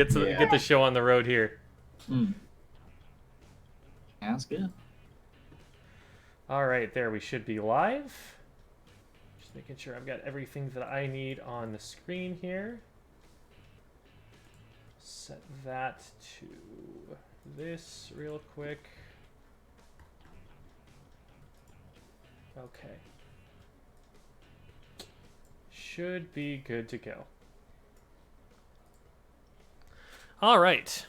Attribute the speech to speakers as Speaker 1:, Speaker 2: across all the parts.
Speaker 1: Get the show on the road here.
Speaker 2: Sounds good.
Speaker 1: All right, there we should be live. Just making sure I've got everything that I need on the screen here. Set that to this real quick. Okay. Should be good to go. All right.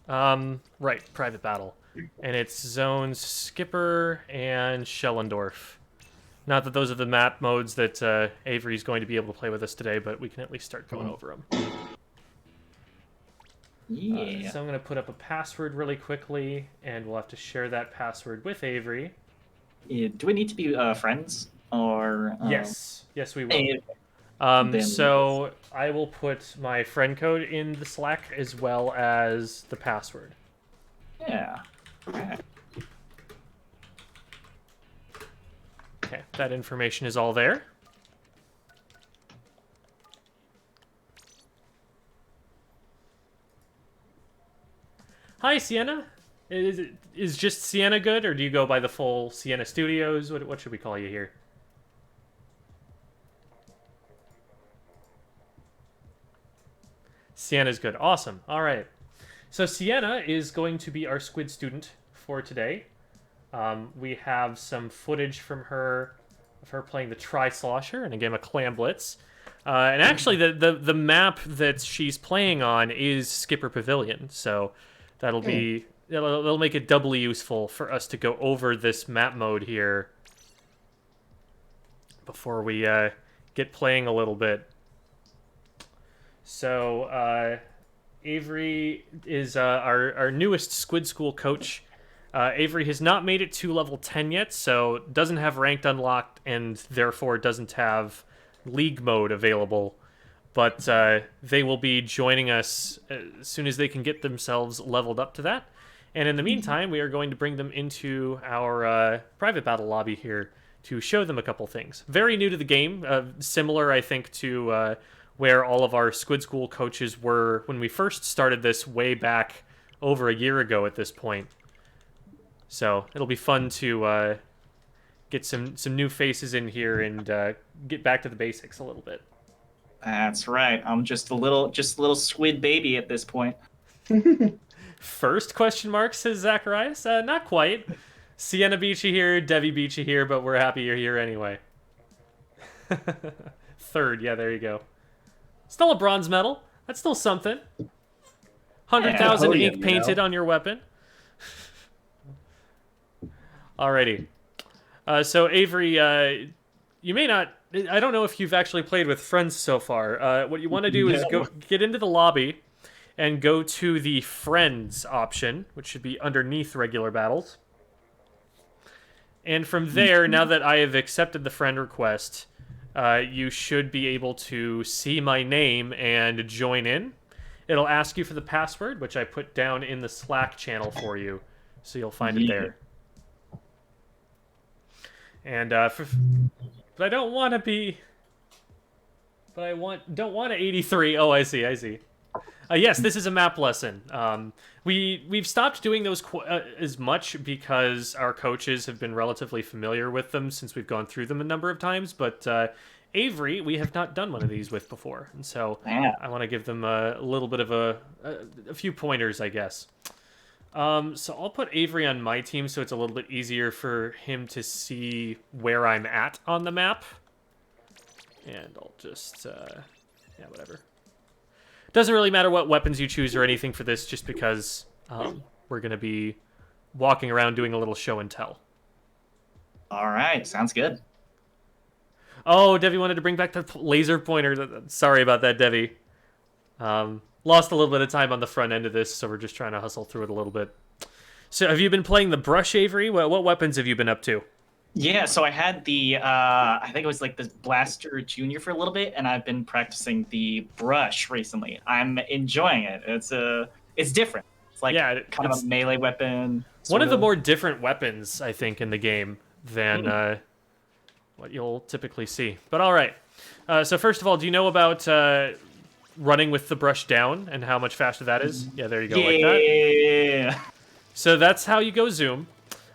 Speaker 1: Right, private battle. And it's zones Skipper and Schellendorf. Not that those are the map modes that Avery's going to be able to play with us today, but we can at least start going over them.
Speaker 2: Yeah.
Speaker 1: So I'm going to put up a password really quickly, and we'll have to share that password with Avery.
Speaker 2: Do we need to be friends? Or
Speaker 1: Yes, we will. So I will put my friend code in the Slack as well as the password.
Speaker 2: Yeah. Okay.
Speaker 1: Okay, that information is all there. Hi, Sienna. Is just Sienna good, or do you go by the full SiennaStudios? What should we call you here? Sienna's good. Awesome. All right. So Sienna is going to be our Squid student for today. We have some footage from her, of her playing the Tri-Slosher in a game of Clam Blitz. And actually, the map that she's playing on is Skipper Pavilion, so that'll be it'll make it doubly useful for us to go over this map mode here before we get playing a little bit. So Avery is our newest Squid School coach. Avery has not made it to level 10 yet, so doesn't have ranked unlocked and therefore doesn't have league mode available. But they will be joining us as soon as they can get themselves leveled up to that. And in the meantime, we are going to bring them into our private battle lobby here to show them a couple things. Very new to the game, similar, I think, to where all of our Squid School coaches were when we first started this way back over a year ago at this point. So it'll be fun to get some new faces in here and get back to the basics a little bit.
Speaker 2: That's right. I'm just a little squid baby at this point.
Speaker 1: First question mark, says Zacharias. Not quite. Sienna beat you here, Devi beat you here, but we're happy you're here anyway. Third, yeah, there you go. Still a bronze medal. That's still something. 100,000 ink painted on your weapon. Alrighty. So Avery, you may not. I don't know if you've actually played with friends so far. What you want to do is go get into the lobby and go to the friends option, which should be underneath regular battles. And from there, now that I have accepted the friend request, you should be able to see my name and join in. It'll ask you for the password, which I put down in the Slack channel for you, so you'll find it there. And but I don't want to be. But don't want to 83. Oh, I see. Yes, this is a map lesson. We've stopped doing those as much because our coaches have been relatively familiar with them since we've gone through them a number of times. But Avery, we have not done one of these with before, and so I want to give them a little bit of a few pointers, I guess. So I'll put Avery on my team so it's a little bit easier for him to see where I'm at on the map. And I'll just, yeah, whatever. Doesn't really matter what weapons you choose or anything for this, just because we're going to be walking around doing a little show and tell.
Speaker 2: All right, sounds good.
Speaker 1: Oh, Devi wanted to bring back the laser pointer. Sorry about that, Devi. Lost a little bit of time on the front end of this, so we're just trying to hustle through it a little bit. So have you been playing the brush, Avery? What weapons have you been up to?
Speaker 2: Yeah, so I had the, I think it was like the Blaster Junior for a little bit, and I've been practicing the brush recently. I'm enjoying it. It's different. It's like kind of a melee weapon.
Speaker 1: One of the more different weapons, I think, in the game than what you'll typically see. But all right. So first of all, do you know about running with the brush down and how much faster that is. Yeah, there you go,
Speaker 2: yeah.
Speaker 1: like that. So that's how you go zoom.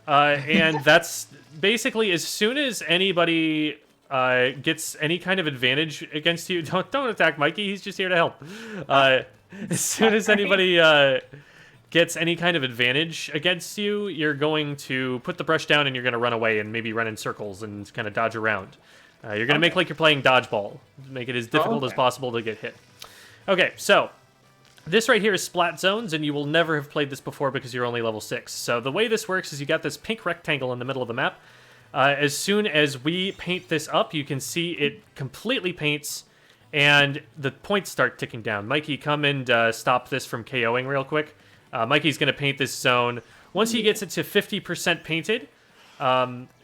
Speaker 1: And that's basically as soon as anybody gets any kind of advantage against you, don't attack Mikey. He's just here to help. As soon as anybody gets any kind of advantage against you, you're going to put the brush down and you're going to run away and maybe run in circles and kind of dodge around. You're going to make like you're playing dodgeball. Make it as difficult as possible to get hit. Okay, so this right here is Splat Zones, and you will never have played this before because you're only level 6. So the way this works is you got this pink rectangle in the middle of the map. As soon as we paint this up, you can see it completely paints, and the points start ticking down. Mikey, come and stop this from KOing real quick. Mikey's going to paint this zone. Once he gets it to 50% painted,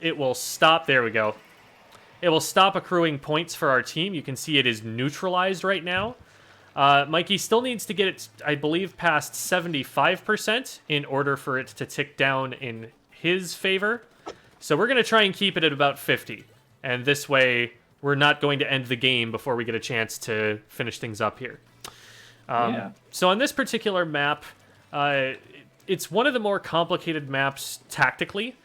Speaker 1: it will stop. There we go. It will stop accruing points for our team. You can see it is neutralized right now. Mikey still needs to get it, I believe, past 75% in order for it to tick down in his favor. So we're going to try and keep it at about 50. And this way, we're not going to end the game before we get a chance to finish things up here. So on this particular map, it's one of the more complicated maps tactically.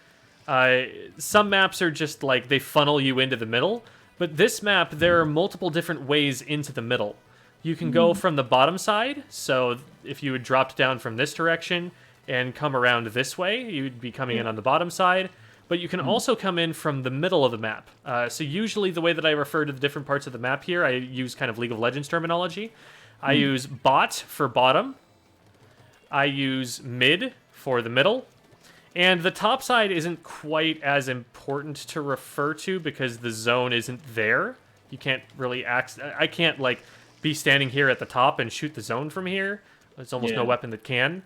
Speaker 1: Some maps are just like they funnel you into the middle, but this map, there are multiple different ways into the middle. You can go from the bottom side, so if you had dropped down from this direction and come around this way, you'd be coming in on the bottom side, but you can also come in from the middle of the map. So usually the way that I refer to the different parts of the map here, I use kind of League of Legends terminology. I use bot for bottom, I use mid for the middle, and the top side isn't quite as important to refer to because the zone isn't there. You can't really I can't, like, be standing here at the top and shoot the zone from here. There's almost no weapon that can.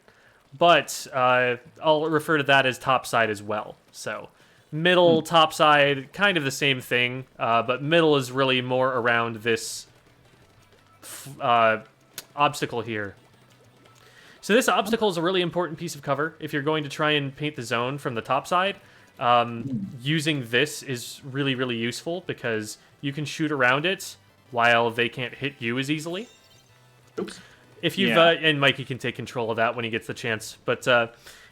Speaker 1: But I'll refer to that as top side as well. So middle, top side, kind of the same thing. But middle is really more around this obstacle here. So this obstacle is a really important piece of cover. If you're going to try and paint the zone from the top side, using this is really, really useful because you can shoot around it while they can't hit you as easily.
Speaker 2: Oops.
Speaker 1: If you've and Mikey can take control of that when he gets the chance. But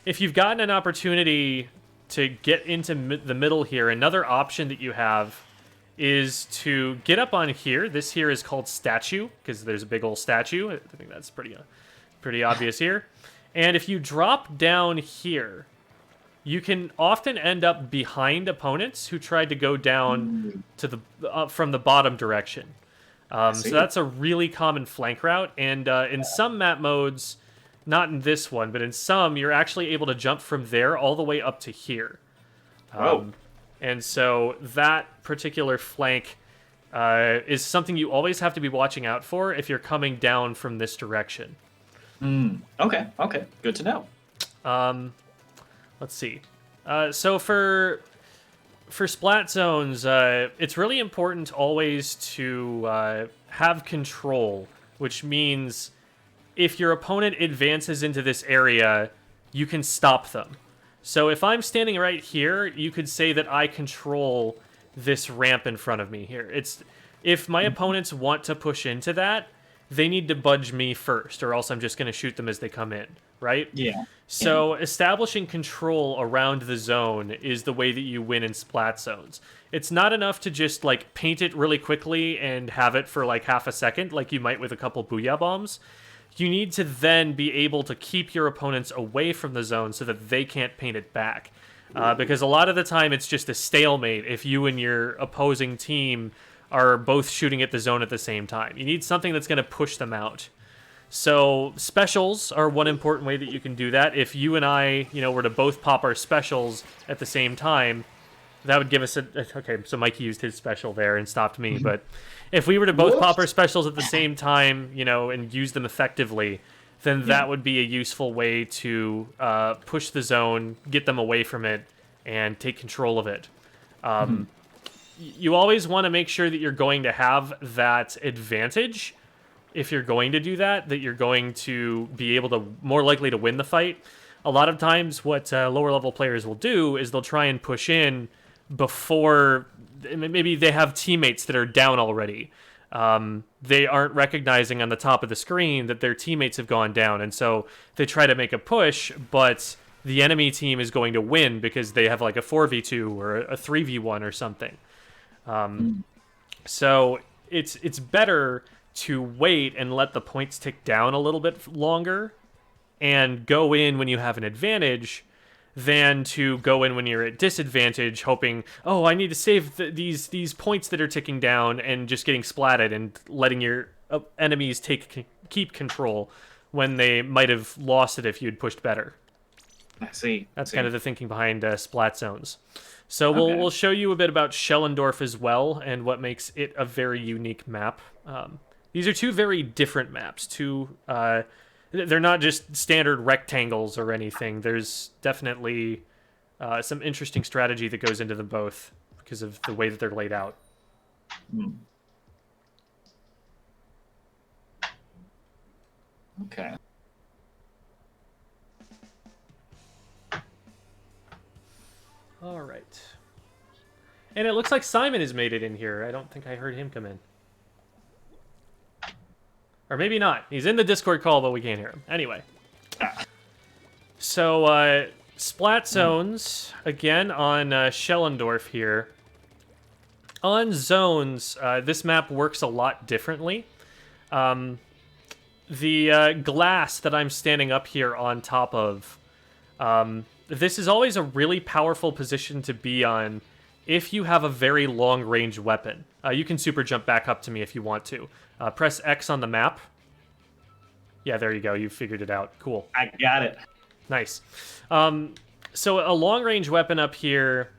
Speaker 1: if you've gotten an opportunity to get into the middle here, another option that you have is to get up on here. This here is called statue because there's a big old statue. I think that's pretty obvious here. And if you drop down here, you can often end up behind opponents who tried to go down to the from the bottom direction. So that's a really common flank route, and in some map modes, not in this one, but in some, you're actually able to jump from there all the way up to here. And so that particular flank is something you always have to be watching out for if you're coming down from this direction.
Speaker 2: Okay, good to know.
Speaker 1: Let's see. So for splat zones, it's really important always to have control, which means if your opponent advances into this area, you can stop them. So if I'm standing right here, you could say that I control this ramp in front of me here. If my opponents want to push into that, they need to budge me first, or else I'm just going to shoot them as they come in, right?
Speaker 2: Yeah.
Speaker 1: So establishing control around the zone is the way that you win in splat zones. It's not enough to just, like, paint it really quickly and have it for, like, half a second, like you might with a couple Booyah Bombs. You need to then be able to keep your opponents away from the zone so that they can't paint it back. Because a lot of the time it's just a stalemate if you and your opposing team are both shooting at the zone at the same time. You need something that's going to push them out. So specials are one important way that you can do that. If you and I, were to both pop our specials at the same time, that would give us okay, so Mikey used his special there and stopped me, but if we were to both pop our specials at the same time, and use them effectively, then that would be a useful way to push the zone, get them away from it, and take control of it. You always want to make sure that you're going to have that advantage. If you're going to do that you're going to be able to more likely to win the fight. A lot of times what lower level players will do is they'll try and push in before maybe they have teammates that are down already. they aren't recognizing on the top of the screen that their teammates have gone down, and so they try to make a push, but the enemy team is going to win because they have like a 4v2 or a 3v1 or something. So it's better to wait and let the points tick down a little bit longer and go in when you have an advantage than to go in when you're at disadvantage, hoping, oh, I need to save these points that are ticking down, and just getting splatted and letting your enemies keep control when they might have lost it if you'd pushed better.
Speaker 2: I see.
Speaker 1: That's kind of the thinking behind splat zones. So we'll show you a bit about Schellendorf as well, and what makes it a very unique map. These are two very different maps. They're not just standard rectangles or anything. There's definitely some interesting strategy that goes into them both because of the way that they're laid out.
Speaker 2: Okay.
Speaker 1: All right. And it looks like Simon has made it in here. I don't think I heard him come in. Or maybe not. He's in the Discord call, but we can't hear him. Anyway. So, splat zones, again, on Schellendorf here. On zones, this map works a lot differently. The glass that I'm standing up here on top of, this is always a really powerful position to be on if you have a very long-range weapon. You can super jump back up to me if you want to. Press X on the map. Yeah, there you go. You figured it out. Cool.
Speaker 2: I got it.
Speaker 1: Nice. So a long-range weapon up here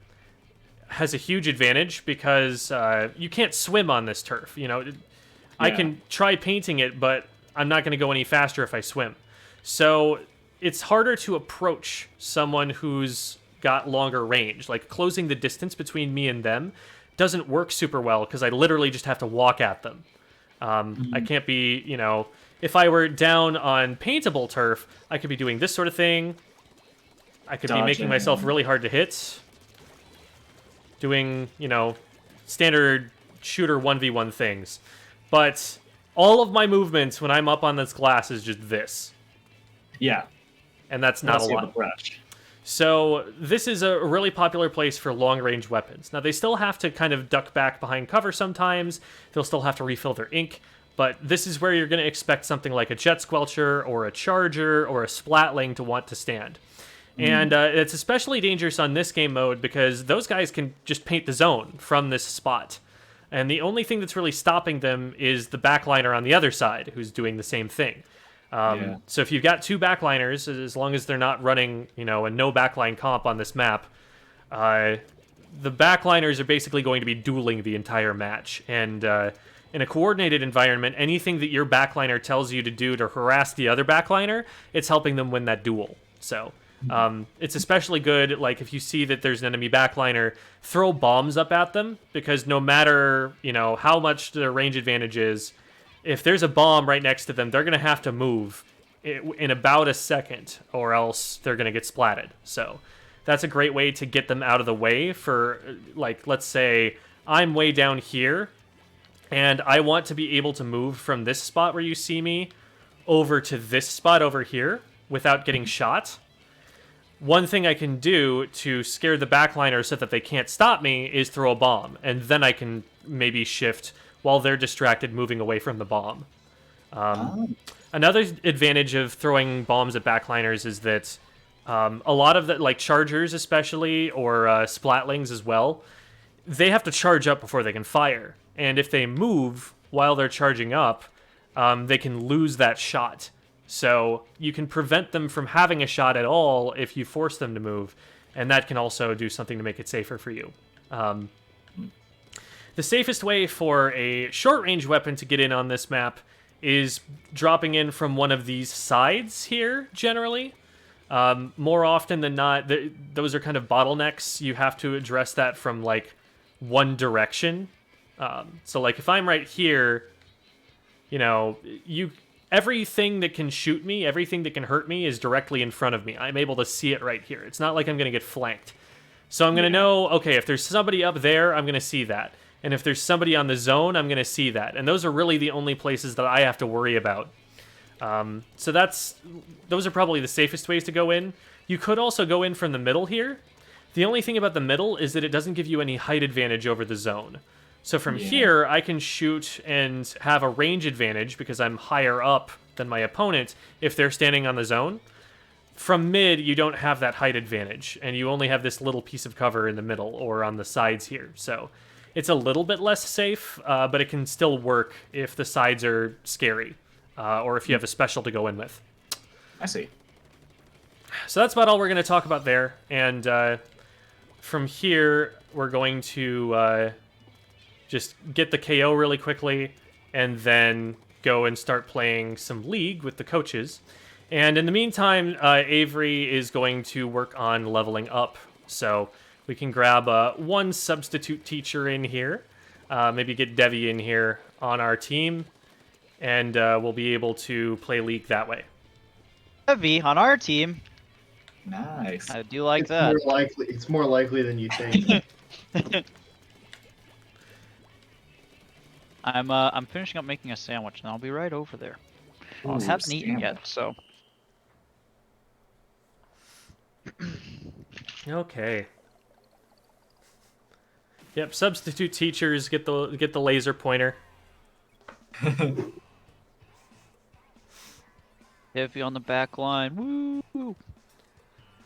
Speaker 1: has a huge advantage because you can't swim on this turf. You know, I can try painting it, but I'm not going to go any faster if I swim. So it's harder to approach someone who's got longer range. Like, closing the distance between me and them doesn't work super well because I literally just have to walk at them. I can't be, you know, if I were down on paintable turf, I could be doing this sort of thing. I could be making myself really hard to hit. Doing, you know, standard shooter 1v1 things. But all of my movements when I'm up on this glass is just this.
Speaker 2: Yeah.
Speaker 1: And that's not a lot. So this is a really popular place for long-range weapons. Now, they still have to kind of duck back behind cover sometimes. They'll still have to refill their ink. But this is where you're going to expect something like a Jet Squelcher or a Charger or a Splatling to want to stand. And it's especially dangerous on this game mode because those guys can just paint the zone from this spot. And the only thing that's really stopping them is the backliner on the other side, who's doing the same thing. So if you've got two backliners, as long as they're not running, you know, a no backline comp on this map, the backliners are basically going to be dueling the entire match. And in a coordinated environment, anything that your backliner tells you to do to harass the other backliner, it's helping them win that duel. So it's especially good, like, if you see that there's an enemy backliner, throw bombs up at them, because no matter, you know, how much their range advantage is, if there's a bomb right next to them, they're going to have to move in about a second, or else they're going to get splatted. So that's a great way to get them out of the way for, like, let's say I'm way down here, and I want to be able to move from this spot where you see me over to this spot over here without getting shot. One thing I can do to scare the backliner so that they can't stop me is throw a bomb, and then I can maybe shift while they're distracted moving away from the bomb. Another advantage of throwing bombs at backliners is that a lot of the, like, Chargers especially, or Splatlings as well, they have to charge up before they can fire. And if they move while they're charging up, they can lose that shot. So you can prevent them from having a shot at all if you force them to move, and that can also do something to make it safer for you. The safest way for a short-range weapon to get in on this map is dropping in from one of these sides here, generally. More often than not, those are kind of bottlenecks. You have to address that from, like, one direction. So, like, if I'm right here, you know, everything that can shoot me, everything that can hurt me is directly in front of me. I'm able to see it right here. It's not like I'm going to get flanked. So I'm going to know, okay, if there's somebody up there, I'm going to see that. And if there's somebody on the zone, I'm going to see that. And those are really the only places that I have to worry about. So those are probably the safest ways to go in. You could also go in from the middle here. The only thing about the middle is that it doesn't give you any height advantage over the zone. So from here, I can shoot and have a range advantage because I'm higher up than my opponent if they're standing on the zone. From mid, you don't have that height advantage, and you only have this little piece of cover in the middle or on the sides here. So it's a little bit less safe, but it can still work if the sides are scary or if you have a special to go in with.
Speaker 2: I see.
Speaker 1: So that's about all we're going to talk about there. And from here, we're going to just get the KO really quickly and then go and start playing some League with the coaches. And in the meantime, Avery is going to work on leveling up. So we can grab one substitute teacher in here, maybe get Devi in here on our team, and we'll be able to play League that way.
Speaker 3: Devi on our team.
Speaker 2: Nice.
Speaker 3: I do like that.
Speaker 4: It's more likely than you think.
Speaker 3: I'm finishing up making a sandwich, and I'll be right over there. I haven't eaten yet, so.
Speaker 1: Okay. Yep, substitute teachers get the laser pointer.
Speaker 3: Heavy on the back line. Woo!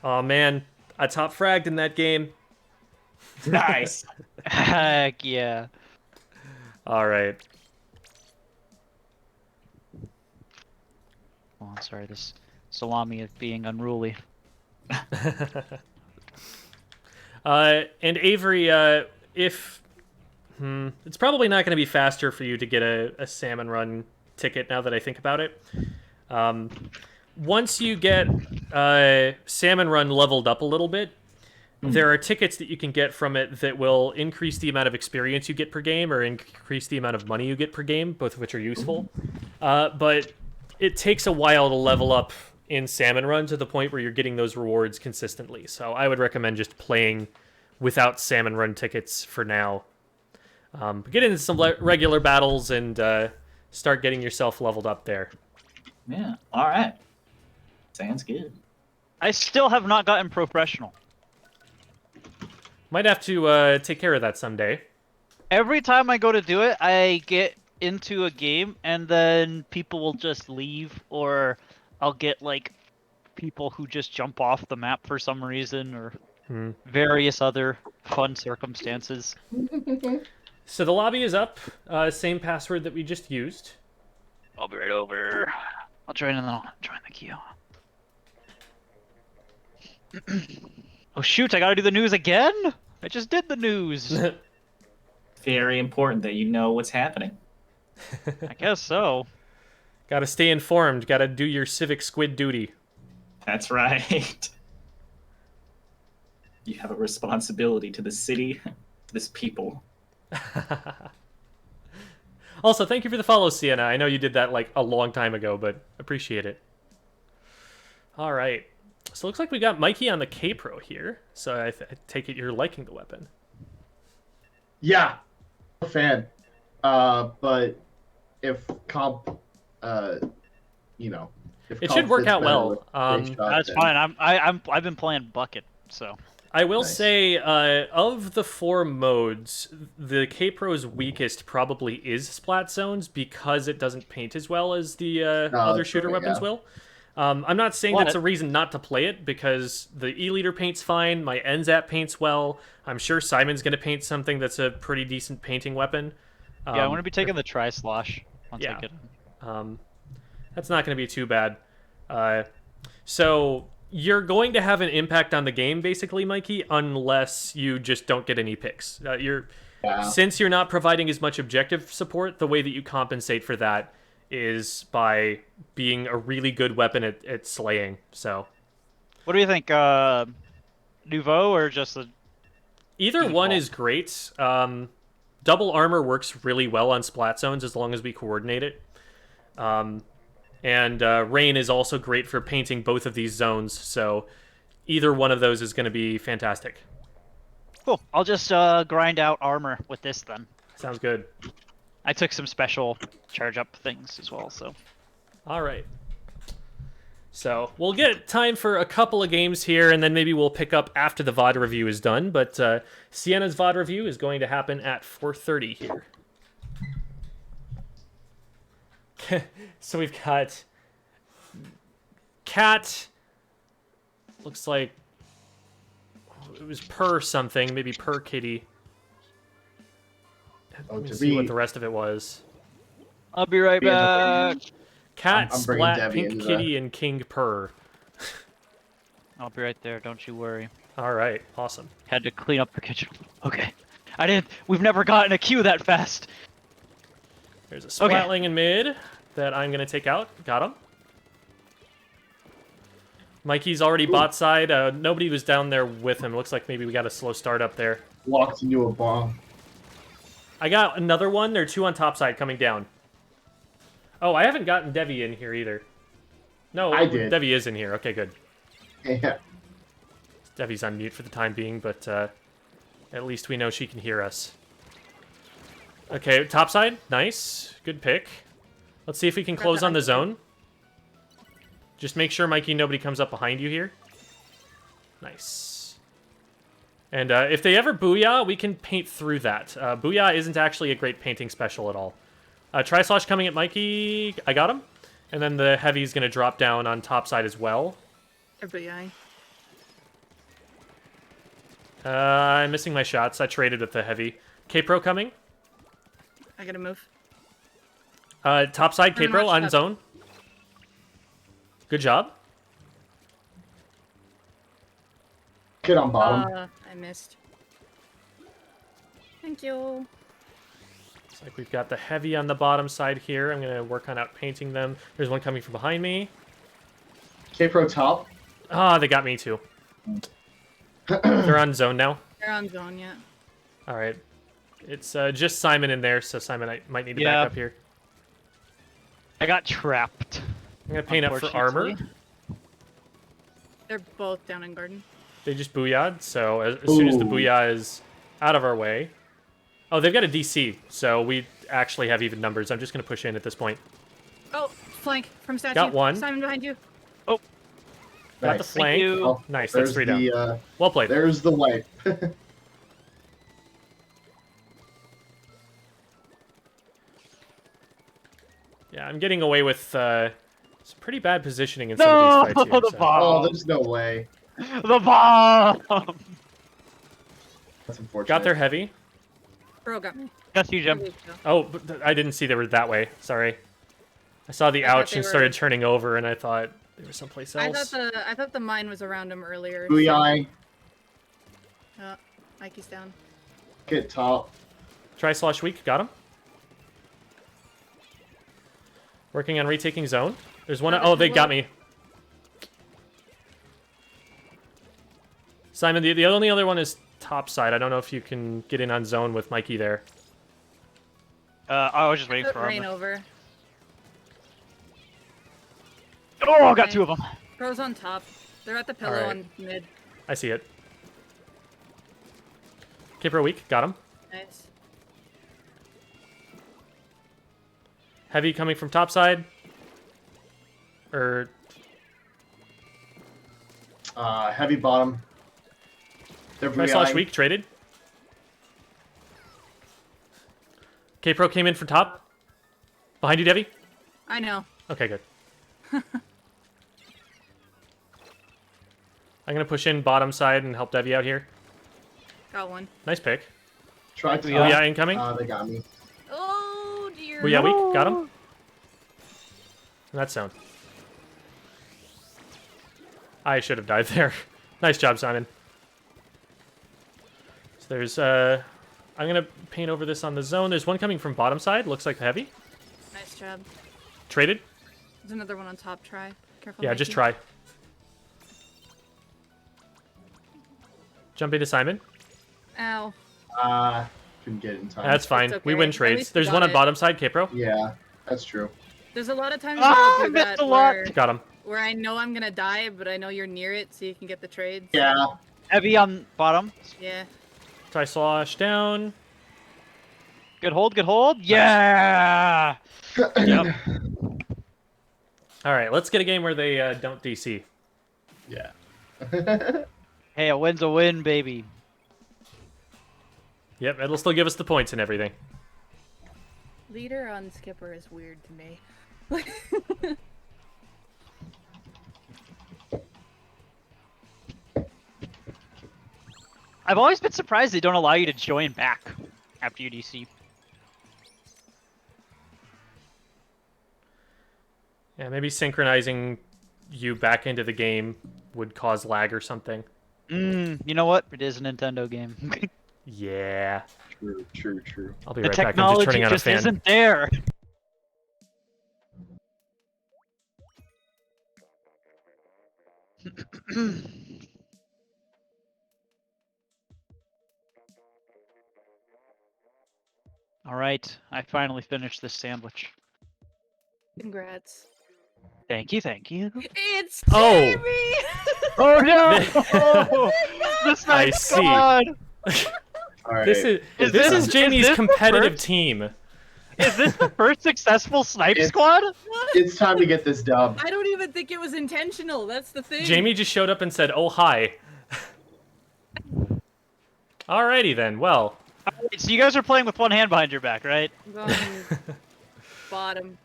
Speaker 1: Oh man, I top fragged in that game.
Speaker 2: Nice.
Speaker 3: Heck yeah.
Speaker 1: All right.
Speaker 3: Oh, I'm sorry, this salami is being unruly.
Speaker 1: And Avery, if it's probably not going to be faster for you to get a salmon run ticket now that I think about it. Once you get salmon run leveled up a little bit, there are tickets that you can get from it that will increase the amount of experience you get per game or increase the amount of money you get per game, both of which are useful. But it takes a while to level up in Salmon Run to the point where you're getting those rewards consistently. So I would recommend just playing without Salmon Run tickets for now. But get into some regular battles and start getting yourself leveled up there.
Speaker 2: Yeah, all right. Sounds good.
Speaker 3: I still have not gotten professional.
Speaker 1: Might have to take care of that someday.
Speaker 3: Every time I go to do it, I get into a game and then people will just leave, or I'll get like people who just jump off the map for some reason, or various other fun circumstances.
Speaker 1: So the lobby is up. Same password that we just used.
Speaker 3: I'll be right over. I'll join and then I'll join the queue. Oh shoot, I gotta do the news again? I just did the news.
Speaker 2: Very important that you know what's happening.
Speaker 3: I guess so.
Speaker 1: Gotta stay informed. Gotta do your civic squid duty.
Speaker 2: That's right. You have a responsibility to the city, to this people.
Speaker 1: Also, thank you for the follow, Sienna. I know you did that like a long time ago, but appreciate it. All right. So it looks like we got Mikey on the K-Pro here. So I take it you're liking the weapon.
Speaker 4: Yeah, I'm a fan. But if comp, you know, if
Speaker 1: it
Speaker 4: comp
Speaker 1: should work
Speaker 4: fits
Speaker 1: out
Speaker 4: better
Speaker 1: well.
Speaker 4: with Great Shot,
Speaker 3: That's
Speaker 4: then-
Speaker 3: fine. I've been playing bucket, so.
Speaker 1: I will
Speaker 4: Nice.
Speaker 1: say, of the 4 modes, the K-Pro's weakest probably is Splat Zones because it doesn't paint as well as the other
Speaker 4: that's
Speaker 1: shooter
Speaker 4: right,
Speaker 1: weapons
Speaker 4: yeah.
Speaker 1: will. I'm not saying
Speaker 3: What?
Speaker 1: that's a reason not to play it because the E-Leader paints fine, my NZAP paints well. I'm sure Simon's going to paint something that's a pretty decent painting weapon.
Speaker 3: Yeah, I'm going to be taking the Tri-Slosh once
Speaker 1: yeah.
Speaker 3: I get him.
Speaker 1: That's not going to be too bad. So you're going to have an impact on the game, basically, Mikey, unless you just don't get any picks. Since you're not providing as much objective support, the way that you compensate for that is by being a really good weapon at slaying. So,
Speaker 3: What do you think? Nouveau or just the...
Speaker 1: either one is great. Double armor works really well on Splat Zones as long as we coordinate it. And Rain is also great for painting both of these zones, so either one of those is going to be fantastic.
Speaker 3: Cool. I'll just grind out armor with this then.
Speaker 1: Sounds good.
Speaker 3: I took some special charge up things as well, so.
Speaker 1: All right. So we'll get time for a couple of games here, and then maybe we'll pick up after the VOD review is done. But Sienna's VOD review is going to happen at 4:30 here. So we've got Cat. Looks like it was Per something, maybe Per Kitty. Let me see what the rest of it was.
Speaker 3: I'll be right back.
Speaker 1: Cat,
Speaker 4: I'm bringing
Speaker 1: Splat,
Speaker 4: Debbie
Speaker 1: Pink
Speaker 4: into
Speaker 1: Kitty, and King Per.
Speaker 3: I'll be right there. Don't you worry.
Speaker 1: All right, awesome.
Speaker 3: Had to clean up the kitchen. Okay. I didn't. We've never gotten a queue that fast.
Speaker 1: There's a Splatling in mid that I'm gonna take out. Got him. Mikey's already bot side. Nobody was down there with him. Looks like maybe we got a slow start up there.
Speaker 4: Walked into a bomb.
Speaker 1: I got another one. There are two on top side coming down. Oh, I haven't gotten Devi in here either. No,
Speaker 4: I did.
Speaker 1: Devi is in here. Okay, good.
Speaker 4: Yeah.
Speaker 1: Devi's on mute for the time being, but at least we know she can hear us. Okay, top side. Nice. Good pick. Let's see if we can close on the zone. Just make sure, Mikey, nobody comes up behind you here. Nice. And if they ever booyah, we can paint through that. Booyah isn't actually a great painting special at all. Tri-Slosh coming at Mikey. I got him. And then the Heavy's going to drop down on top side as well. I'm missing my shots. I traded with the Heavy. K-Pro coming.
Speaker 5: I gotta move.
Speaker 1: Top side, K-Pro on zone. Good job.
Speaker 4: Kid on bottom.
Speaker 5: I missed. Thank you.
Speaker 1: Looks like we've got the Heavy on the bottom side here. I'm going to work on outpainting them. There's one coming from behind me.
Speaker 4: K-Pro top.
Speaker 1: Ah, they got me too. They're on zone now.
Speaker 5: They're on zone, yeah.
Speaker 1: All right. It's just Simon in there, so Simon, I might need to back up here.
Speaker 3: I got trapped.
Speaker 1: I'm going to paint up for armor.
Speaker 5: They're both down in garden.
Speaker 1: They just booyah'd, so as soon as the booyah is out of our way... Oh, they've got a DC, so we actually have even numbers. I'm just going to push in at this point.
Speaker 5: Oh, flank from statue.
Speaker 1: Got one.
Speaker 5: Simon behind you.
Speaker 3: Oh.
Speaker 1: Got the flank.
Speaker 3: You.
Speaker 1: Nice, that's 3 down. Well played.
Speaker 4: There's the wipe.
Speaker 1: Yeah, I'm getting away with some pretty bad positioning in some of these fights here.
Speaker 3: The bomb.
Speaker 4: Oh, there's no way.
Speaker 3: The bomb!
Speaker 4: That's unfortunate.
Speaker 1: Got their Heavy.
Speaker 5: Bro got me.
Speaker 3: That's you, Jim.
Speaker 1: Oh, but I didn't see they were that way. Sorry. I saw the ouch and started turning over, and I thought they were someplace else.
Speaker 5: I thought the mine was around him earlier.
Speaker 4: Booyah.
Speaker 5: So... Mikey's down.
Speaker 4: Get top.
Speaker 1: Tri-Slosh weak. Got him. Working on retaking zone. There's one. Oh, they got me. Simon, the only other one is top side. I don't know if you can get in on zone with Mikey there.
Speaker 3: I was just waiting for
Speaker 5: rain
Speaker 3: armor.
Speaker 5: over.
Speaker 3: Oh, I got 2 of them.
Speaker 5: Pro's on top. They're at the pillow
Speaker 1: Alright.
Speaker 5: on mid.
Speaker 1: I see it. Kipper weak. Got him.
Speaker 5: Nice.
Speaker 1: Heavy coming from top side.
Speaker 4: Heavy bottom. They're
Speaker 1: Tri-Slosh weak. Traded. K-Pro came in from top. Behind you, Debbie.
Speaker 5: I know.
Speaker 1: Okay, good. I'm going to push in bottom side and help Debbie out here.
Speaker 5: Got one.
Speaker 1: Nice pick.
Speaker 4: Try top.
Speaker 1: Oh, yeah, incoming.
Speaker 4: They got me.
Speaker 5: Oh, dear.
Speaker 1: Oh, yeah, weak. Got him. And that's sound. I should have died there. Nice job, Simon. So there's, I'm going to paint over this on the zone. There's one coming from bottom side. Looks like the Heavy.
Speaker 5: Nice job.
Speaker 1: Traded.
Speaker 5: There's another one on top. Try. Careful.
Speaker 1: Yeah,
Speaker 5: Mikey.
Speaker 1: just try. Jump into Simon.
Speaker 5: Ow.
Speaker 4: Couldn't get it in time.
Speaker 1: That's fine.
Speaker 5: okay.
Speaker 1: We win
Speaker 5: At
Speaker 1: trades.
Speaker 5: least we
Speaker 1: There's
Speaker 5: got
Speaker 1: one on
Speaker 5: it.
Speaker 1: bottom side, K-Pro.
Speaker 4: Yeah, that's true.
Speaker 5: There's a lot of times
Speaker 3: Ah,
Speaker 5: where
Speaker 3: I
Speaker 5: I'll do
Speaker 3: missed
Speaker 5: that
Speaker 3: a lot.
Speaker 1: Got him.
Speaker 5: where I know I'm gonna die, but I know you're near it, so you can get the trades.
Speaker 4: Yeah.
Speaker 3: Heavy on bottom.
Speaker 5: Yeah.
Speaker 1: Tri-Slosh down.
Speaker 3: Good hold, good hold. Yeah. Yep.
Speaker 1: All right, let's get a game where they don't DC.
Speaker 4: Yeah.
Speaker 3: Hey, a win's a win, baby.
Speaker 1: Yep, it'll still give us the points and everything.
Speaker 5: Leader on skipper is weird to me.
Speaker 3: I've always been surprised they don't allow you to join back after you DC.
Speaker 1: Yeah, maybe synchronizing you back into the game would cause lag or something.
Speaker 3: You know what? It is a Nintendo game.
Speaker 1: Yeah.
Speaker 4: True.
Speaker 1: I'll be
Speaker 3: The
Speaker 1: right back. I'm just
Speaker 3: technology
Speaker 1: turning on a
Speaker 3: just
Speaker 1: fan.
Speaker 3: isn't there. All right, I finally finished this sandwich.
Speaker 5: Congrats.
Speaker 3: Thank you, thank you.
Speaker 5: It's
Speaker 1: Oh.
Speaker 5: Jamie!
Speaker 3: Oh no! The snipe
Speaker 1: see.
Speaker 3: squad!
Speaker 4: All right.
Speaker 1: This is
Speaker 3: this-
Speaker 1: Jamie's
Speaker 3: is this the
Speaker 1: competitive
Speaker 3: first-
Speaker 1: team.
Speaker 3: Is this the first successful snipe
Speaker 4: It's-
Speaker 3: squad?
Speaker 4: It's time to get this dub.
Speaker 5: I don't even think it was intentional. That's the thing.
Speaker 1: Jamie just showed up and said, "Oh hi." Alrighty then. Well,
Speaker 3: Alright, so you guys are playing with one hand behind your back, right?
Speaker 5: I'm going bottom.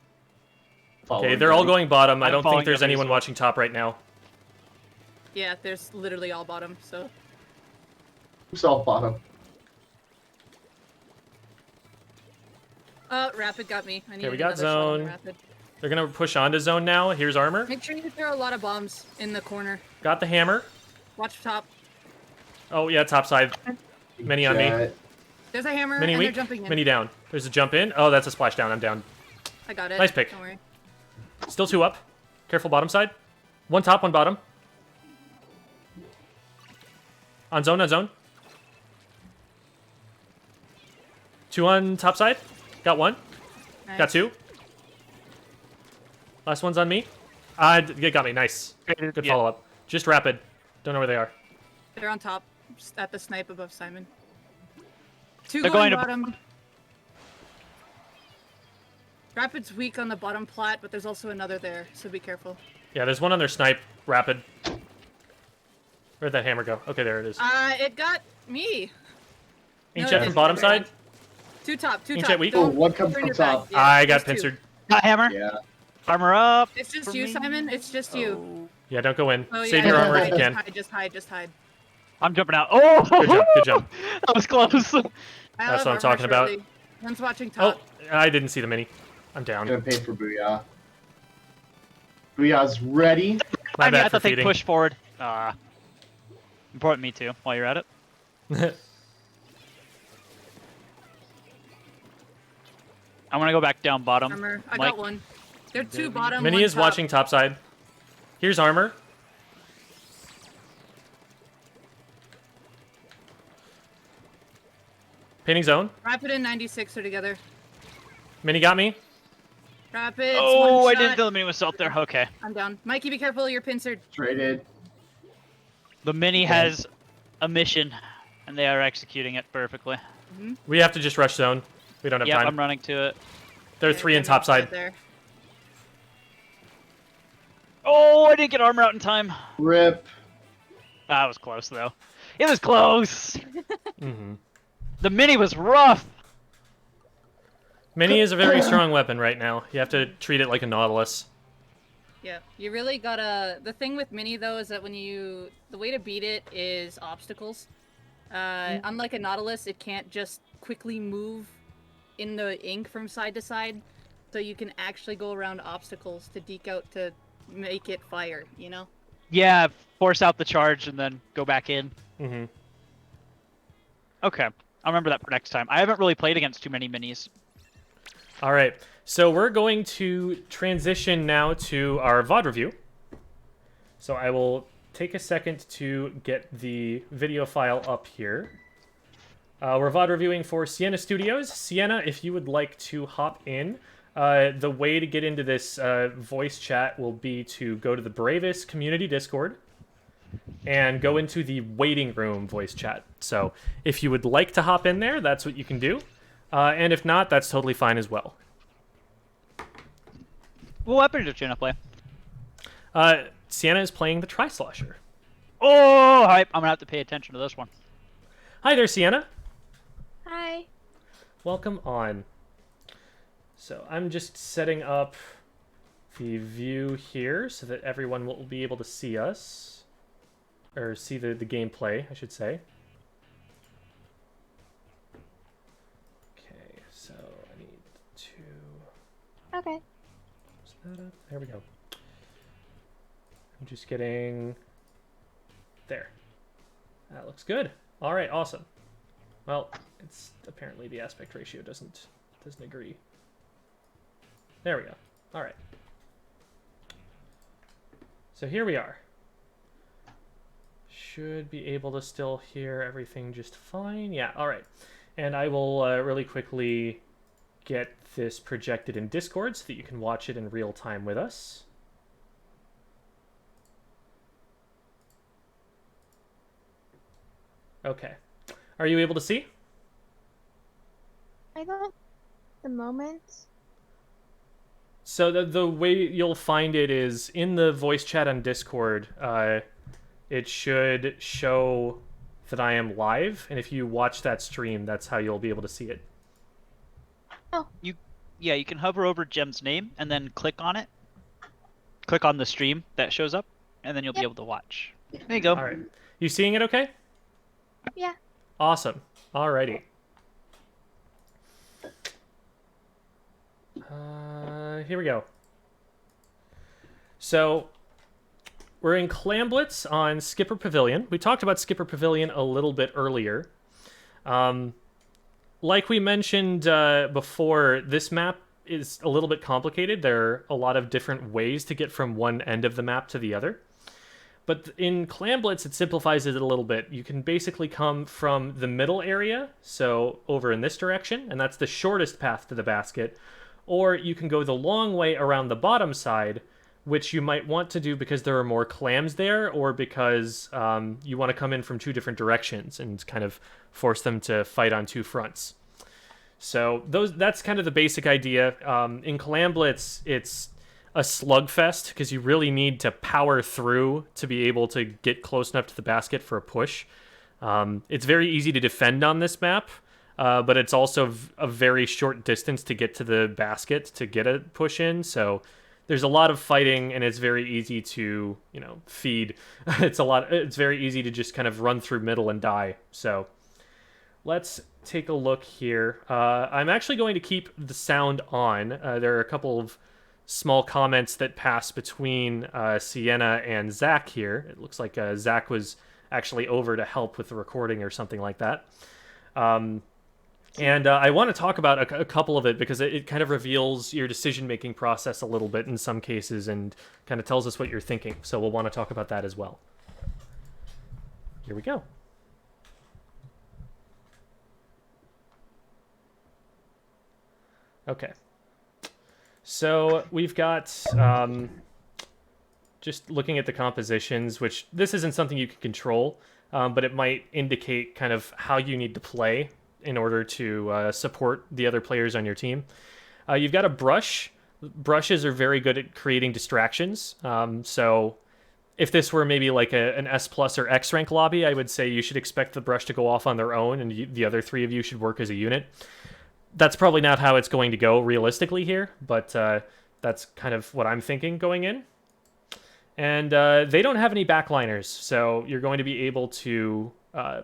Speaker 1: okay, they're all going bottom. I
Speaker 3: I'm
Speaker 1: don't think
Speaker 3: following
Speaker 1: there's
Speaker 3: them as
Speaker 1: anyone
Speaker 3: well.
Speaker 1: watching top right now.
Speaker 5: Yeah, there's literally all bottom, so.
Speaker 4: Self bottom.
Speaker 5: Rapid got me. I need
Speaker 1: Okay, we got
Speaker 5: another shot on
Speaker 1: zone.
Speaker 5: Rapid.
Speaker 1: They're gonna push onto zone now. Here's armor.
Speaker 5: Make sure you throw a lot of bombs in the corner.
Speaker 1: Got the hammer.
Speaker 5: Watch top.
Speaker 1: Oh yeah, top side. Mini on me.
Speaker 4: Jet.
Speaker 5: There's a hammer,
Speaker 1: Mini
Speaker 5: and they're
Speaker 1: weak.
Speaker 5: jumping in.
Speaker 1: Mini down. There's a jump in. Oh, that's a splash down. I'm down.
Speaker 5: I got it.
Speaker 1: Nice pick.
Speaker 5: Don't worry.
Speaker 1: Still 2 up. Careful bottom side. 1 top, 1 bottom. On zone, on zone. 2 on top side. Got 1.
Speaker 5: Nice.
Speaker 1: Got 2. Last one's on me. It got me. Nice. Good
Speaker 3: Yeah.
Speaker 1: follow up. Just rapid. Don't know where they are.
Speaker 5: They're on top, just at the snipe above Simon. 2
Speaker 3: They're
Speaker 5: going
Speaker 3: going to-
Speaker 5: bottom. Rapid's weak on the bottom plat, but there's also another there, so be careful.
Speaker 1: Yeah, there's one on their snipe. Rapid. Where'd that hammer go? Okay, there it is.
Speaker 5: It got me.
Speaker 1: Ain't
Speaker 5: no,
Speaker 1: Jet
Speaker 5: it
Speaker 1: from
Speaker 5: is.
Speaker 1: bottom
Speaker 5: Never
Speaker 1: side?
Speaker 5: mind. 2 top, 2
Speaker 1: Ain't
Speaker 5: top.
Speaker 1: Jet weak?
Speaker 5: Don't
Speaker 4: Oh, one comes
Speaker 5: turn
Speaker 4: from
Speaker 5: your
Speaker 4: top.
Speaker 5: back. Yeah,
Speaker 1: I got
Speaker 5: there's 2.
Speaker 1: pincered.
Speaker 3: Got hammer.
Speaker 4: Yeah.
Speaker 3: Armor up.
Speaker 5: It's just
Speaker 3: for
Speaker 5: you,
Speaker 3: me.
Speaker 5: Simon. It's just you.
Speaker 1: Yeah, don't go in.
Speaker 5: Oh,
Speaker 1: Save
Speaker 5: yeah,
Speaker 1: your
Speaker 5: just
Speaker 1: armor if
Speaker 5: hide,
Speaker 1: you
Speaker 5: just
Speaker 1: can.
Speaker 5: hide, just hide, just hide.
Speaker 3: I'm jumping out. Oh!
Speaker 1: Good jump, good jump.
Speaker 3: That was close.
Speaker 5: I
Speaker 1: That's
Speaker 5: love
Speaker 1: what I'm
Speaker 5: armor
Speaker 1: talking about.
Speaker 5: shortly. One's watching
Speaker 1: Oh,
Speaker 5: top.
Speaker 1: I didn't see the mini. I'm down.
Speaker 4: Gonna pay for Booyah. Booyah's ready.
Speaker 1: My
Speaker 3: I mean, I
Speaker 1: bad for
Speaker 3: thought they
Speaker 1: feeding.
Speaker 3: push forward. Important me too, while you're at it. I'm gonna go back down bottom.
Speaker 5: Armor. I
Speaker 3: Mike.
Speaker 5: got 1. They're 2 bottom.
Speaker 1: Mini
Speaker 5: 1
Speaker 1: is
Speaker 5: top.
Speaker 1: watching top side. Here's armor. Painting zone.
Speaker 5: Rapid and 96 are together.
Speaker 1: Mini got me.
Speaker 5: Rapid.
Speaker 3: Oh,
Speaker 5: one
Speaker 3: I didn't
Speaker 5: shot.
Speaker 3: know the mini was out there. Okay.
Speaker 5: I'm down. Mikey, be careful. You're pincered.
Speaker 4: Traded.
Speaker 3: The mini has a mission, and they are executing it perfectly.
Speaker 1: We have to just rush zone. We don't have
Speaker 3: Yep,
Speaker 1: time.
Speaker 3: I'm running to it.
Speaker 1: There are 3 in top side.
Speaker 5: There.
Speaker 3: Oh, I didn't get armor out in time.
Speaker 4: Rip.
Speaker 3: That was close, though. It was close.
Speaker 1: hmm
Speaker 3: The mini was rough.
Speaker 1: Mini is a very strong weapon right now. You have to treat it like a Nautilus.
Speaker 5: Yeah, you really gotta. The thing with Mini though is that the way to beat it is obstacles. Unlike a Nautilus, it can't just quickly move in the ink from side to side, so you can actually go around obstacles to deke out to make it fire. You know.
Speaker 3: Yeah, force out the charge and then go back in.
Speaker 1: hmm
Speaker 3: Okay, I'll remember that for next time. I haven't really played against too many minis.
Speaker 1: All right, so we're going to transition now to our VOD review. So I will take a second to get the video file up here. We're VOD reviewing for SiennaStudios. Sienna, if you would like to hop in, the way to get into this voice chat will be to go to the Bravous community Discord and go into the waiting room voice chat. So if you would like to hop in there, that's what you can do. And if not, that's totally fine as well.
Speaker 3: What weapon did Sienna play?
Speaker 1: Sienna is playing the Tri-Slosher.
Speaker 3: Oh, hype. I'm going to have to pay attention to this one.
Speaker 1: Hi there, Sienna.
Speaker 6: Hi.
Speaker 1: Welcome on. So I'm just setting up the view here so that everyone will be able to see us. Or see the gameplay, I should say. Okay, so I need to...
Speaker 6: Okay.
Speaker 1: That up. There we go. I'm just getting... There. That looks good. All right, awesome. Well, it's apparently the aspect ratio doesn't agree. There we go. All right. So here we are. Should be able to still hear everything just fine. Yeah, all right. And I will really quickly get this projected in Discord so that you can watch it in real time with us. Okay. Are you able to see?
Speaker 6: I don't. The moment.
Speaker 1: So the way you'll find it is in the voice chat on Discord. It should show that I am live, and if you watch that stream, that's how you'll be able to see it.
Speaker 6: Oh.
Speaker 3: Yeah, you can hover over Jem's name and then click on it. Click on the stream that shows up, and then you'll be able to watch. There you go.
Speaker 1: All right. You seeing it okay?
Speaker 6: Yeah.
Speaker 1: Awesome. Alrighty. Here we go. So, we're in Clamblitz on Skipper Pavilion. We talked about Skipper Pavilion a little bit earlier. Like we mentioned before, this map is a little bit complicated. There are a lot of different ways to get from one end of the map to the other. But in Clamblitz, it simplifies it a little bit. You can basically come from the middle area, so over in this direction, and that's the shortest path to the basket. Or you can go the long way around the bottom side, which you might want to do because there are more clams there, or because you want to come in from two different directions and kind of force them to fight on two fronts. So that's kind of the basic idea. In Clamblitz, it's a slugfest because you really need to power through to be able to get close enough to the basket for a push. It's very easy to defend on this map, but it's also a very short distance to get to the basket to get a push in. So there's a lot of fighting, and it's very easy to, feed. It's very easy to just kind of run through middle and die. So let's take a look here. I'm actually going to keep the sound on. There are a couple of small comments that pass between Sienna and Zach here. It looks like Zach was actually over to help with the recording or something like that. And I want to talk about a couple of it because it kind of reveals your decision-making process a little bit in some cases and kind of tells us what you're thinking. So we'll want to talk about that as well. Here we go. Okay. So we've got, just looking at the compositions, which this isn't something you can control, but it might indicate kind of how you need to play in order to support the other players on your team. You've got a brush. Brushes are very good at creating distractions. So if this were maybe like an S plus or X rank lobby, I would say you should expect the brush to go off on their own and the other three of you should work as a unit. That's probably not how it's going to go realistically here, but that's kind of what I'm thinking going in. And they don't have any backliners, so you're going to be able to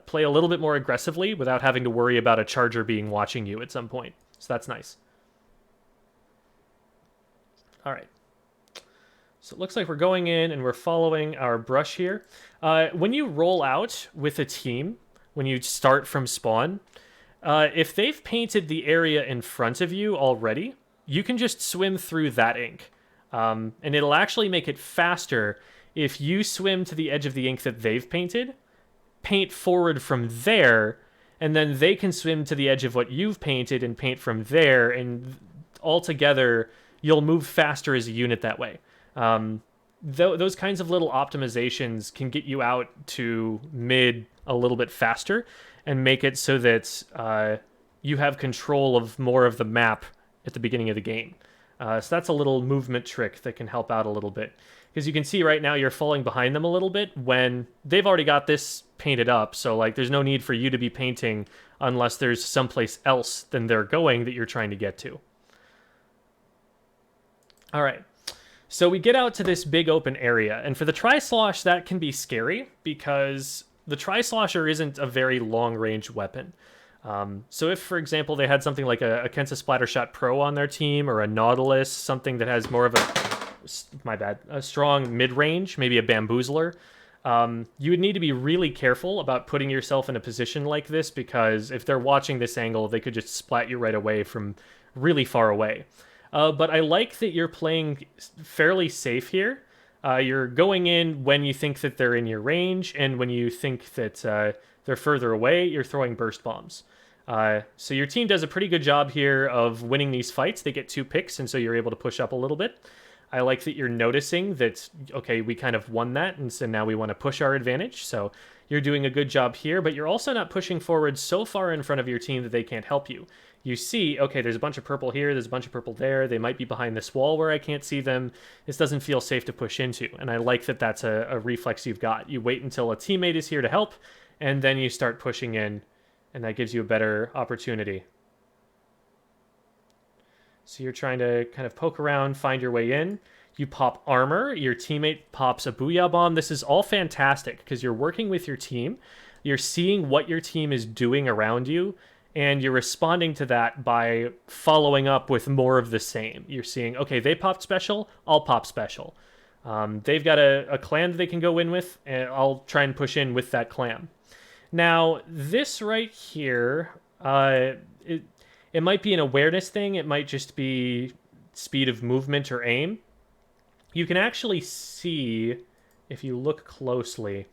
Speaker 1: play a little bit more aggressively without having to worry about a charger being watching you at some point. So that's nice. All right. So it looks like we're going in and we're following our brush here. When you roll out with a team, when you start from spawn, if they've painted the area in front of you already, you can just swim through that ink. And it'll actually make it faster if you swim to the edge of the ink that they've painted, paint forward from there, and then they can swim to the edge of what you've painted and paint from there, and altogether, you'll move faster as a unit that way. Those kinds of little optimizations can get you out to mid a little bit faster, and make it so that you have control of more of the map at the beginning of the game. So that's a little movement trick that can help out a little bit. Because you can see right now you're falling behind them a little bit when they've already got this painted up. So like there's no need for you to be painting unless there's someplace else than they're going that you're trying to get to. All right. So we get out to this big open area. And for the Tri-Slosh, that can be scary because the Tri-Slosher isn't a very long-range weapon. So if, for example, they had something like a Kensa Splattershot Pro on their team or a Nautilus, something that has more of a strong mid-range, maybe a Bamboozler, you would need to be really careful about putting yourself in a position like this because if they're watching this angle, they could just splat you right away from really far away. But I like that you're playing fairly safe here. You're going in when you think that they're in your range, and when you think that they're further away, you're throwing burst bombs. So your team does a pretty good job here of winning these fights. They get 2 picks, and so you're able to push up a little bit. I like that you're noticing that, okay, we kind of won that, and so now we want to push our advantage. So you're doing a good job here, but you're also not pushing forward so far in front of your team that they can't help you. You see, okay, there's a bunch of purple here, there's a bunch of purple there, they might be behind this wall where I can't see them. This doesn't feel safe to push into, and I like that that's a reflex you've got. You wait until a teammate is here to help, and then you start pushing in, and that gives you a better opportunity. So you're trying to kind of poke around, find your way in. You pop armor, your teammate pops a Booyah Bomb. This is all fantastic because you're working with your team. You're seeing what your team is doing around you, and you're responding to that by following up with more of the same. You're seeing, okay, they popped special, I'll pop special. They've got a clan that they can go in with, and I'll try and push in with that clan. Now, this right here, it might be an awareness thing. It might just be speed of movement or aim. You can actually see, if you look closely,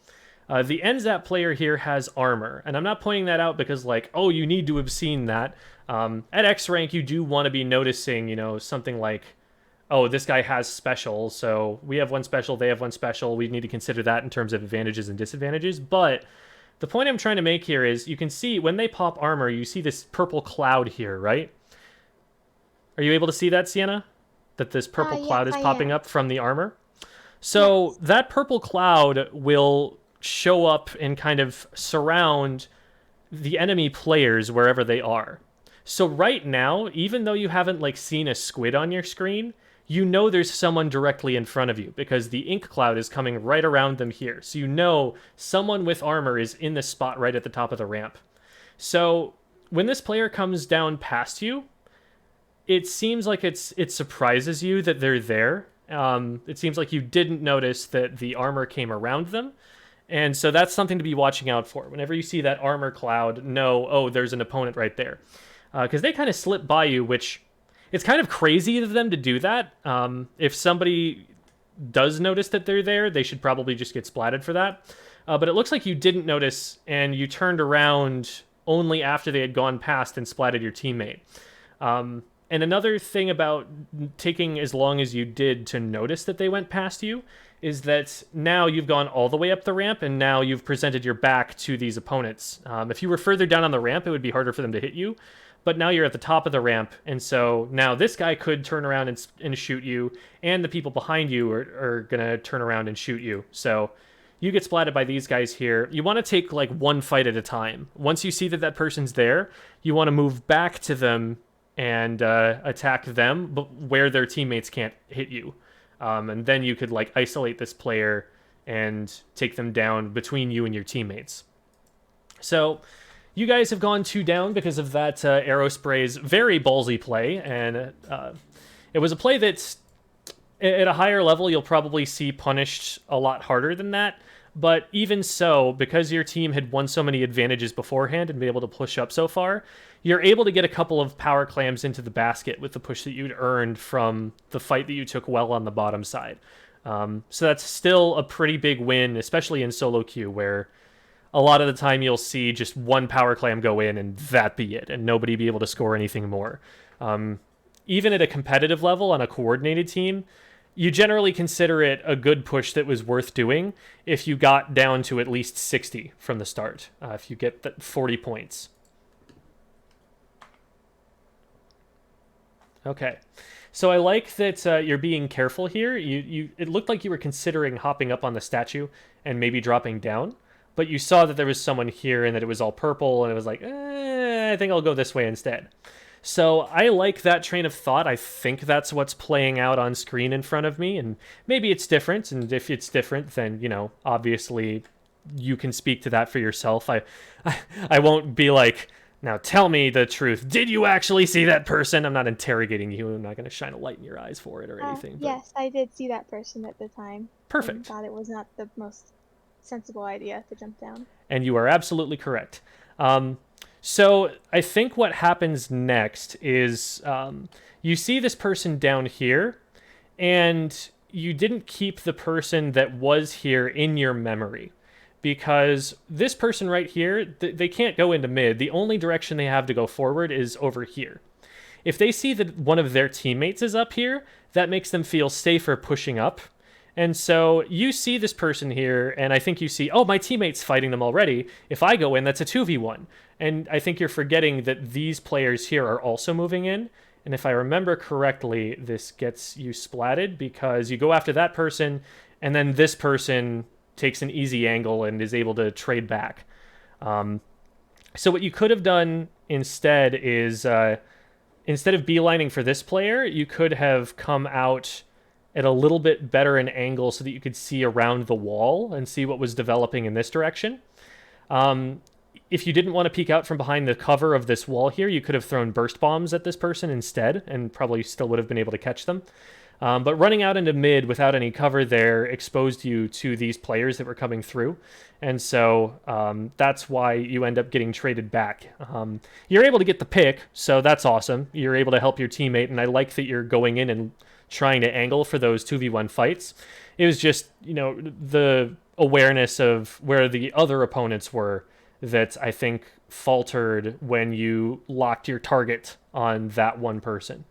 Speaker 1: the NZAP player here has armor. And I'm not pointing that out because, like, oh, you need to have seen that. At X rank, you do want to be noticing, you know, something like, oh, this guy has special, so we have one special, they have one special. We need to consider that in terms of advantages and disadvantages. But the point I'm trying to make here is you can see when they pop armor, you see this purple cloud here, right? Are you able to see that, Sienna? That this purple cloud is popping up from the armor? So that purple cloud will show up and kind of surround the enemy players wherever they are. So right now, even though you haven't like seen a squid on your screen, you know there's someone directly in front of you because the ink cloud is coming right around them here. So you know someone with armor is in the spot right at the top of the ramp. So when this player comes down past you, it seems like it surprises you that they're there. It seems like you didn't notice that the armor came around them. And so that's something to be watching out for. Whenever you see that armor cloud, know, oh, there's an opponent right there. Because they kind of slip by you, which it's kind of crazy of them to do that. If somebody does notice that they're there, they should probably just get splatted for that. But it looks like you didn't notice, and you turned around only after they had gone past and splatted your teammate. And another thing about taking as long as you did to notice that they went past you is that now you've gone all the way up the ramp, and now you've presented your back to these opponents. If you were further down on the ramp, it would be harder for them to hit you. But now you're at the top of the ramp, and so now this guy could turn around and shoot you, and the people behind you are going to turn around and shoot you. So you get splatted by these guys here. You want to take like one fight at a time. Once you see that that person's there, you want to move back to them and attack them, but where their teammates can't hit you. And then you could like isolate this player and take them down between you and your teammates. So you guys have gone 2 down because of that Aerospray's very ballsy play, and it was a play that's at a higher level you'll probably see punished a lot harder than that. But even so, because your team had won so many advantages beforehand and been able to push up so far, you're able to get a couple of power clams into the basket with the push that you'd earned from the fight that you took well on the bottom side. So that's still a pretty big win, especially in solo queue, where a lot of the time you'll see just one power clam go in and that be it, and nobody be able to score anything more. Even at a competitive level on a coordinated team, you generally consider it a good push that was worth doing if you got down to at least 60 from the start, if you get 40 points. Okay. So I like that you're being careful here. It looked like you were considering hopping up on the statue and maybe dropping down, but you saw that there was someone here and that it was all purple, and it was like, I think I'll go this way instead. So I like that train of thought. I think that's what's playing out on screen in front of me, and maybe it's different, and if it's different, then, obviously you can speak to that for yourself. I won't be like, now tell me the truth. Did you actually see that person? I'm not interrogating you. I'm not going to shine a light in your eyes for it or anything. But...
Speaker 6: Yes, I did see that person at the time.
Speaker 1: Perfect.
Speaker 6: And thought it was not the most sensible idea to jump down.
Speaker 1: And you are absolutely correct. So I think what happens next is you see this person down here, and you didn't keep the person that was here in your memory. Because this person right here, they can't go into mid. The only direction they have to go forward is over here. If they see that one of their teammates is up here, that makes them feel safer pushing up. And so you see this person here, and I think you see, oh, my teammate's fighting them already. If I go in, that's a 2v1. And I think you're forgetting that these players here are also moving in. And if I remember correctly, this gets you splatted because you go after that person, and then this person takes an easy angle and is able to trade back. So what you could have done instead is, instead of beelining for this player, you could have come out at a little bit better an angle so that you could see around the wall and see what was developing in this direction. If you didn't want to peek out from behind the cover of this wall here, you could have thrown burst bombs at this person instead and probably still would have been able to catch them. But running out into mid without any cover there exposed you to these players that were coming through. And so that's why you end up getting traded back. You're able to get the pick, so that's awesome. You're able to help your teammate, and I like that you're going in and trying to angle for those 2v1 fights. It was just, the awareness of where the other opponents were that I think faltered when you locked your target on that one person.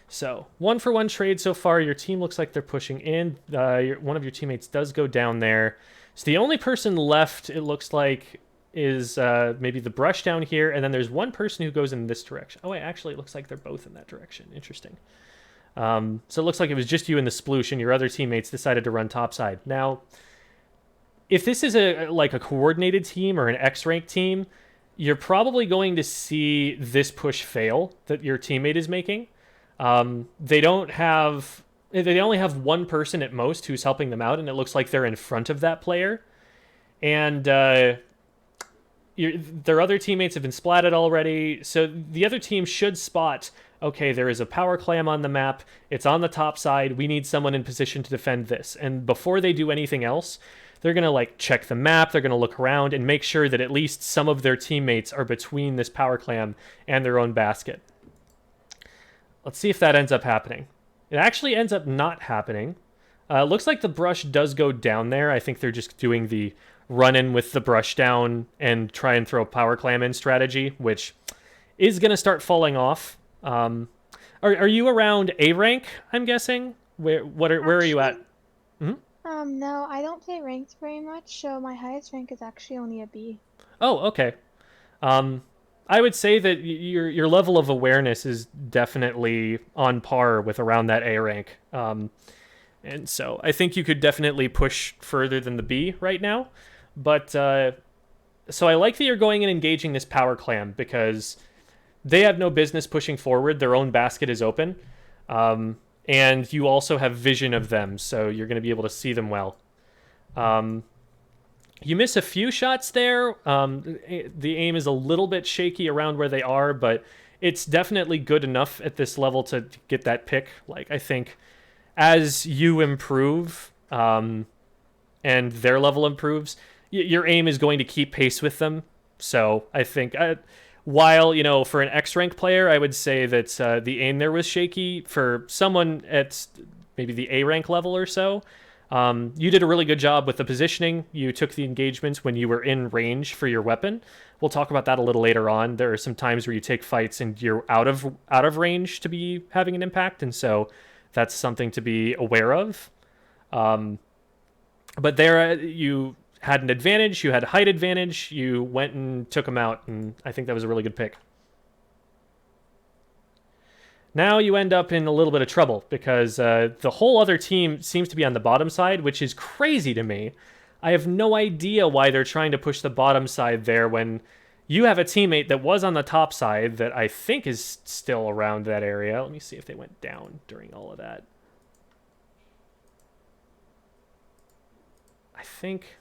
Speaker 1: So, 1-for-1 trade so far. Your team looks like they're pushing in. One of your teammates does go down there. So the only person left, it looks like, is maybe the brush down here, and then there's one person who goes in this direction. Oh, wait, actually, it looks like they're both in that direction. Interesting. So it looks like it was just you and the sploosh, and your other teammates decided to run topside. Now, if this is a coordinated team or an X-rank team, you're probably going to see this push fail that your teammate is making. They only have one person at most who's helping them out, and it looks like they're in front of that player. And their other teammates have been splatted already, so the other team should spot, okay, there is a power clam on the map, it's on the top side, we need someone in position to defend this. And before they do anything else, they're going to check the map, they're going to look around and make sure that at least some of their teammates are between this power clam and their own basket. Let's see if that ends up happening. It actually ends up not happening. Looks like the brush does go down there. I think they're just doing the run in with the brush down and try and throw power clam in strategy, which is going to start falling off. Are you around A rank, I'm guessing? Where are you at? Mm-hmm.
Speaker 6: No, I don't play ranked very much, so my highest rank is actually only a B.
Speaker 1: Oh, okay. I would say that your level of awareness is definitely on par with around that A rank. And so I think you could definitely push further than the B right now. But so I like that you're going and engaging this power clam because they have no business pushing forward. Their own basket is open. And you also have vision of them, so you're going to be able to see them well. You miss a few shots there. The aim is a little bit shaky around where they are, but it's definitely good enough at this level to get that pick. I think as you improve and their level improves, your aim is going to keep pace with them. So I think while, for an X-rank player, I would say that the aim there was shaky. For someone at maybe the A-rank level or so, you did a really good job with the positioning. You took the engagements when you were in range for your weapon. We'll talk about that a little later on. There are some times where you take fights and you're out of range to be having an impact, and so that's something to be aware of. But there, you had an advantage. You had height advantage. You went and took them out, and I think that was a really good pick. Now you end up in a little bit of trouble because the whole other team seems to be on the bottom side, which is crazy to me. I have no idea why they're trying to push the bottom side there when you have a teammate that was on the top side that I think is still around that area. Let me see if they went down during all of that. I think...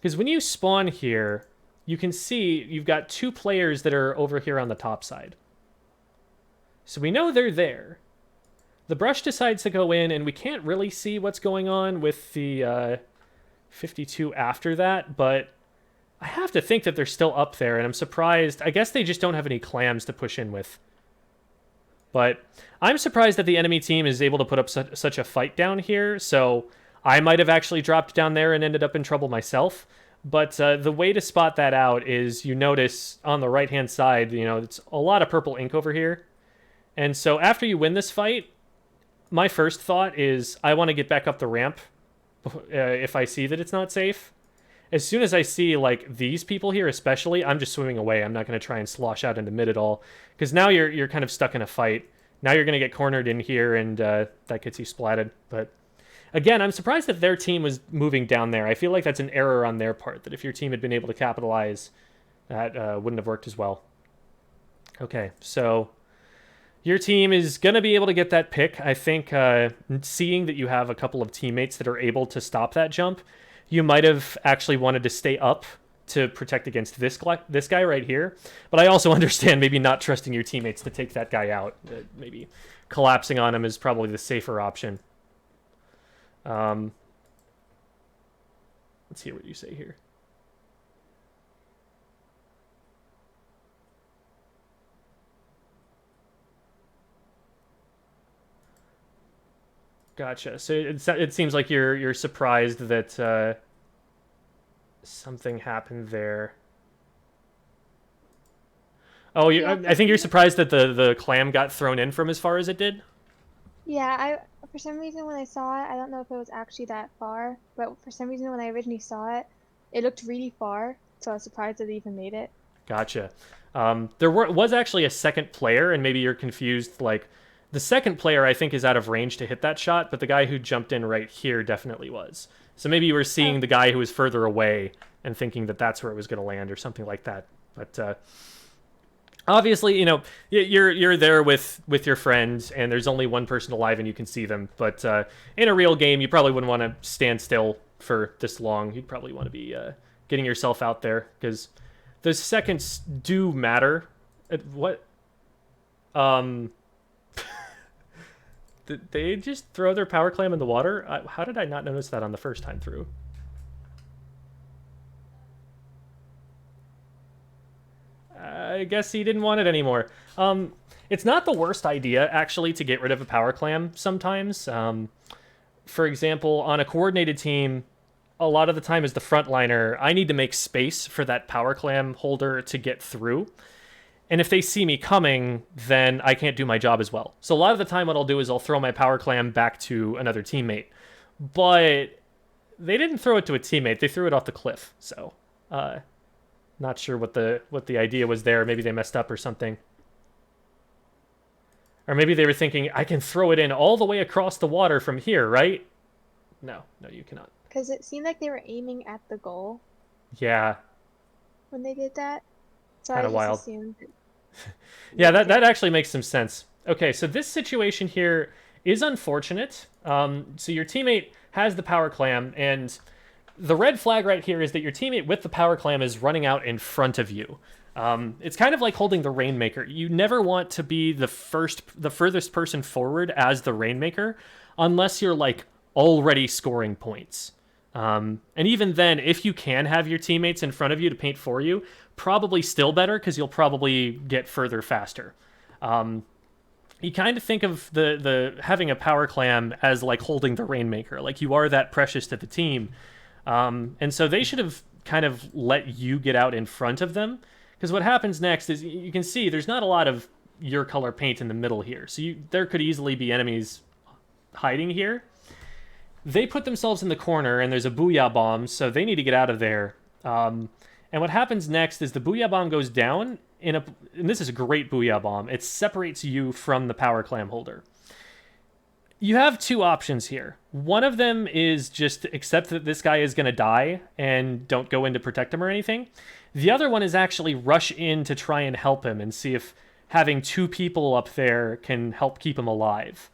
Speaker 1: Because when you spawn here, you can see you've got 2 players that are over here on the top side. So we know they're there. The brush decides to go in, and we can't really see what's going on with the 52 after that, but I have to think that they're still up there, and I'm surprised. I guess they just don't have any clams to push in with. But I'm surprised that the enemy team is able to put up such a fight down here, so I might have actually dropped down there and ended up in trouble myself. But the way to spot that out is you notice on the right-hand side, it's a lot of purple ink over here. And so after you win this fight, my first thought is I want to get back up the ramp if I see that it's not safe. As soon as I see, like, these people here especially, I'm just swimming away. I'm not going to try and slosh out into mid at all. Because now you're kind of stuck in a fight. Now you're going to get cornered in here, and that gets you splatted. But again, I'm surprised that their team was moving down there. I feel like that's an error on their part, that if your team had been able to capitalize, that wouldn't have worked as well. Okay, so... Your team is going to be able to get that pick. I think seeing that you have a couple of teammates that are able to stop that jump, you might have actually wanted to stay up to protect against this guy right here. But I also understand maybe not trusting your teammates to take that guy out. Maybe collapsing on him is probably the safer option. Let's hear what you say here. Gotcha. So it seems like you're surprised that something happened there. Oh, I think you're surprised that the clam got thrown in from as far as it did?
Speaker 6: Yeah, for some reason when I saw it, I don't know if it was actually that far, but for some reason when I originally saw it, it looked really far, so I was surprised that it even made it.
Speaker 1: Gotcha. There was actually a second player, and maybe you're confused, like... The second player, I think, is out of range to hit that shot, but the guy who jumped in right here definitely was. So maybe you were seeing the guy who was further away and thinking that that's where it was going to land or something like that. But obviously, you're there with your friends, and there's only one person alive and you can see them. But in a real game, you probably wouldn't want to stand still for this long. You'd probably want to be getting yourself out there, because those seconds do matter. What? Did they just throw their power clam in the water? How did I not notice that on the first time through? I guess he didn't want it anymore. It's not the worst idea, actually, to get rid of a power clam sometimes. For example, on a coordinated team, a lot of the time as the frontliner, I need to make space for that power clam holder to get through. And if they see me coming, then I can't do my job as well. So a lot of the time what I'll do is I'll throw my power clam back to another teammate. But they didn't throw it to a teammate. They threw it off the cliff. So not sure what the idea was there. Maybe they messed up or something. Or maybe they were thinking, I can throw it in all the way across the water from here, right? No, you cannot.
Speaker 6: Because it seemed like they were aiming at the goal.
Speaker 1: Yeah.
Speaker 6: When they did that. So
Speaker 1: Kind of wild.
Speaker 6: Assumed...
Speaker 1: Yeah, that actually makes some sense. Okay, so this situation here is unfortunate. So your teammate has the power clam, and the red flag right here is that your teammate with the power clam is running out in front of you. It's kind of like holding the Rainmaker. You never want to be the furthest person forward as the Rainmaker, unless you're like already scoring points. And even then, if you can have your teammates in front of you to paint for you, probably still better, because you'll probably get further faster. You kind of think of the having a power clam as like holding the Rainmaker, like you are that precious to the team. And so they should have kind of let you get out in front of them, because what happens next is you can see there's not a lot of your color paint in the middle here. So there could easily be enemies hiding here. They put themselves in the corner, and there's a booyah bomb, so they need to get out of there. And And what happens next is the Booyah Bomb goes down, and this is a great Booyah Bomb. It separates you from the power clam holder. You have two options here. One of them is just accept that this guy is going to die and don't go in to protect him or anything. The other one is actually rush in to try and help him and see if having two people up there can help keep him alive.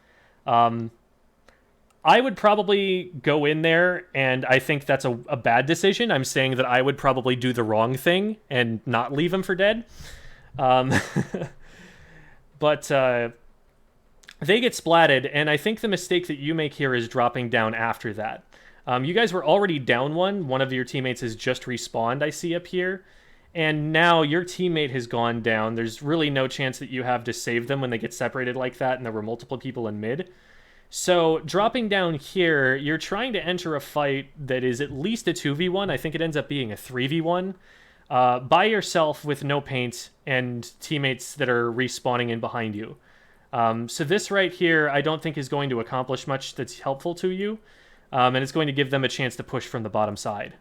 Speaker 1: I would probably go in there, and I think that's a bad decision. I'm saying that I would probably do the wrong thing and not leave him for dead. But they get splatted, and I think the mistake that you make here is dropping down after that. You guys were already down one. One of your teammates has just respawned, I see up here. And now your teammate has gone down. There's really no chance that you have to save them when they get separated like that, and there were multiple people in mid. So dropping down here, you're trying to enter a fight that is at least a 2v1. I think it ends up being a 3v1. By yourself with no paint and teammates that are respawning in behind you. So this right here, I don't think is going to accomplish much that's helpful to you. And it's going to give them a chance to push from the bottom side.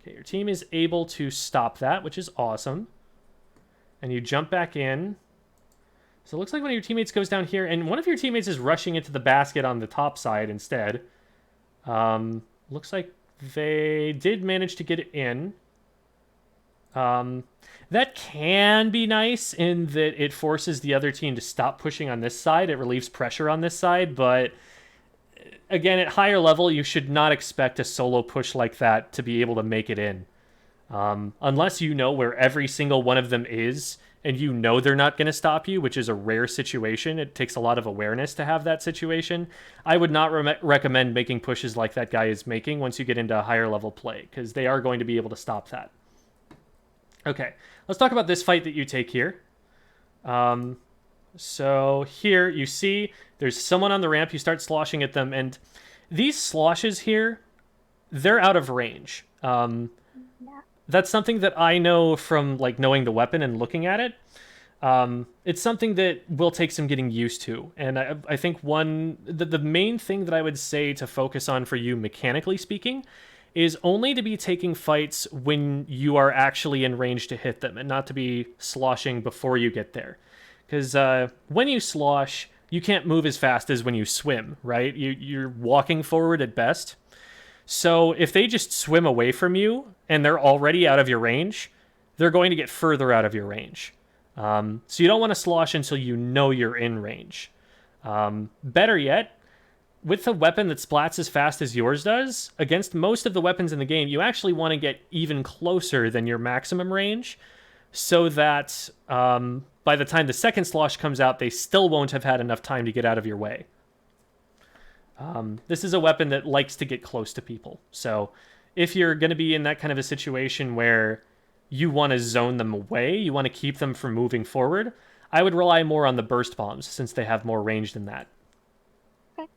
Speaker 1: Okay, your team is able to stop that, which is awesome. And you jump back in. So it looks like one of your teammates goes down here, and one of your teammates is rushing into the basket on the top side instead. Looks like they did manage to get it in. That can be nice in that it forces the other team to stop pushing on this side. It relieves pressure on this side, but again, at higher level, you should not expect a solo push like that to be able to make it in. Unless you know where every single one of them is, and you know they're not going to stop you, which is a rare situation. It takes a lot of awareness to have that situation. I would not recommend making pushes like that guy is making once you get into a higher level play, because they are going to be able to stop that. Okay, let's talk about this fight that you take here. So here you see there's someone on the ramp. You start sloshing at them, and these sloshes here, they're out of range. That's something that I know from like knowing the weapon and looking at it. It's something that will take some getting used to. And I think the main thing that I would say to focus on for you, mechanically speaking, is only to be taking fights when you are actually in range to hit them and not to be sloshing before you get there. Because when you slosh, you can't move as fast as when you swim, right? You're walking forward at best. So if they just swim away from you and they're already out of your range, they're going to get further out of your range. So you don't want to slosh until you know you're in range. Better yet, with a weapon that splats as fast as yours does, against most of the weapons in the game, you actually want to get even closer than your maximum range so that by the time the second slosh comes out, they still won't have had enough time to get out of your way. This is a weapon that likes to get close to people. So if you're going to be in that kind of a situation where you want to zone them away, you want to keep them from moving forward, I would rely more on the burst bombs since they have more range than that.
Speaker 6: Okay.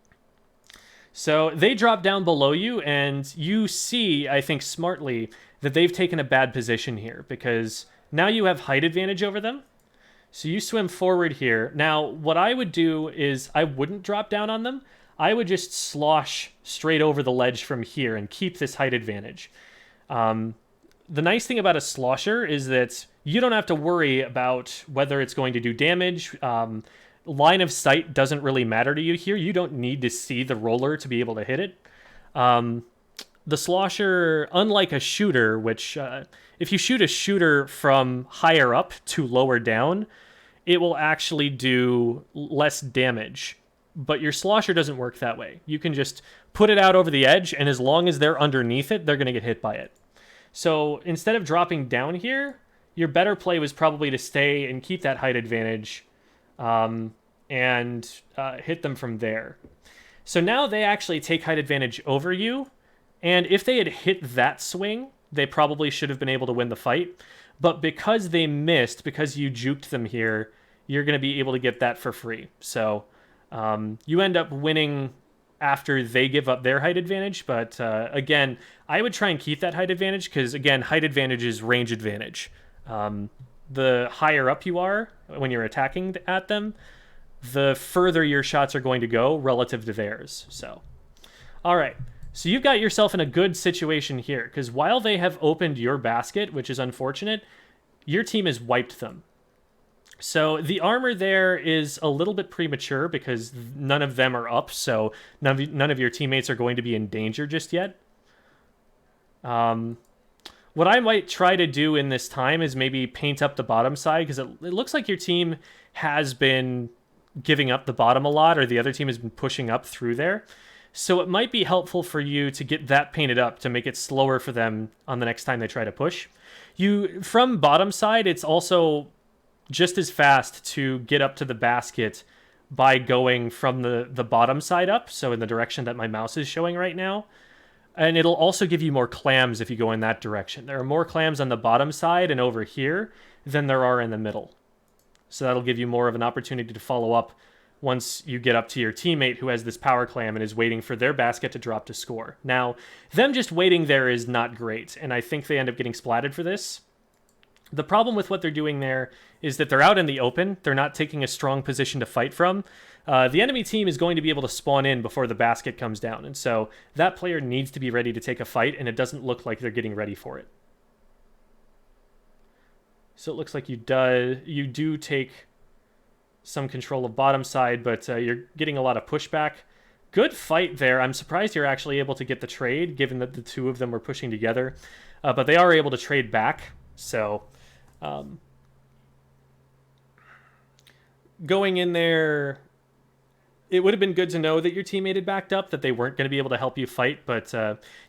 Speaker 1: So they drop down below you, and you see, I think smartly, that they've taken a bad position here because now you have height advantage over them. So you swim forward here. Now, what I would do is I wouldn't drop down on them. I would just slosh straight over the ledge from here and keep this height advantage. The nice thing about a slosher is that you don't have to worry about whether it's going to do damage. Line of sight doesn't really matter to you here. You don't need to see the roller to be able to hit it. The slosher, unlike a shooter, which if you shoot a shooter from higher up to lower down, it will actually do less damage. But your slosher doesn't work that way. You can just put it out over the edge, and as long as they're underneath it, they're going to get hit by it. So instead of dropping down here, your better play was probably to stay and keep that height advantage and hit them from there. So now they actually take height advantage over you, and if they had hit that swing, they probably should have been able to win the fight. But because they missed, because you juked them here, you're going to be able to get that for free. So you end up winning after they give up their height advantage. But again, I would try and keep that height advantage because, again, height advantage is range advantage. The higher up you are when you're attacking at them, the further your shots are going to go relative to theirs. So All right. So you've got yourself in a good situation here, because while they have opened your basket, which is unfortunate, your team has wiped them. So the armor there is a little bit premature because none of them are up, so none of your teammates are going to be in danger just yet. What I might try to do in this time is maybe paint up the bottom side, because it looks like your team has been giving up the bottom a lot, or the other team has been pushing up through there. So it might be helpful for you to get that painted up to make it slower for them on the next time they try to push. From bottom side, it's also just as fast to get up to the basket by going from the bottom side up, so in the direction that my mouse is showing right now. And it'll also give you more clams if you go in that direction. There are more clams on the bottom side and over here than there are in the middle. So that'll give you more of an opportunity to follow up once you get up to your teammate who has this power clam and is waiting for their basket to drop to score. Now, them just waiting there is not great, and I think they end up getting splatted for this. The problem with what they're doing there is that they're out in the open. They're not taking a strong position to fight from. The enemy team is going to be able to spawn in before the basket comes down, and so that player needs to be ready to take a fight, and it doesn't look like they're getting ready for it. So it looks like you do take some control of bottom side, but you're getting a lot of pushback. Good fight there. I'm surprised you're actually able to get the trade, given that the two of them were pushing together. But they are able to trade back, so going in there, it would have been good to know that your teammate had backed up, that they weren't going to be able to help you fight, but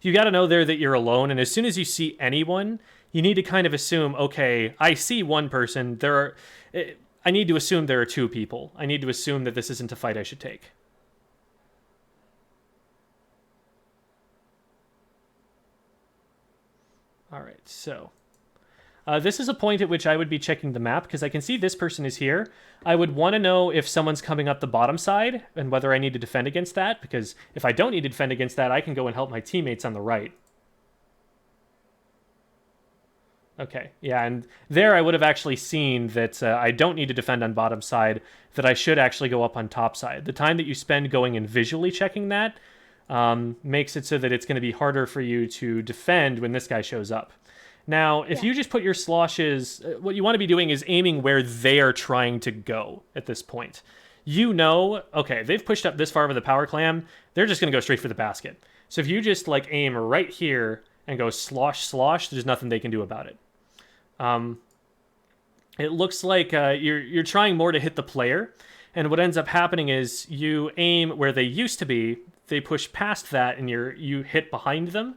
Speaker 1: you got to know there that you're alone, and as soon as you see anyone, you need to kind of assume, okay, I see one person, I need to assume there are two people. I need to assume that this isn't a fight I should take. All right, so this is a point at which I would be checking the map, because I can see this person is here. I would want to know if someone's coming up the bottom side and whether I need to defend against that, because if I don't need to defend against that, I can go and help my teammates on the right. Okay, yeah, and there I would have actually seen that I don't need to defend on bottom side, that I should actually go up on top side. The time that you spend going and visually checking that makes it so that it's going to be harder for you to defend when this guy shows up. Now, if you just put your sloshes, what you want to be doing is aiming where they are trying to go at this point. You know, okay, they've pushed up this far with the power clam, they're just going to go straight for the basket. So if you just like aim right here and go slosh, slosh, there's nothing they can do about it. It looks like you're trying more to hit the player, and what ends up happening is you aim where they used to be, they push past that, and you hit behind them,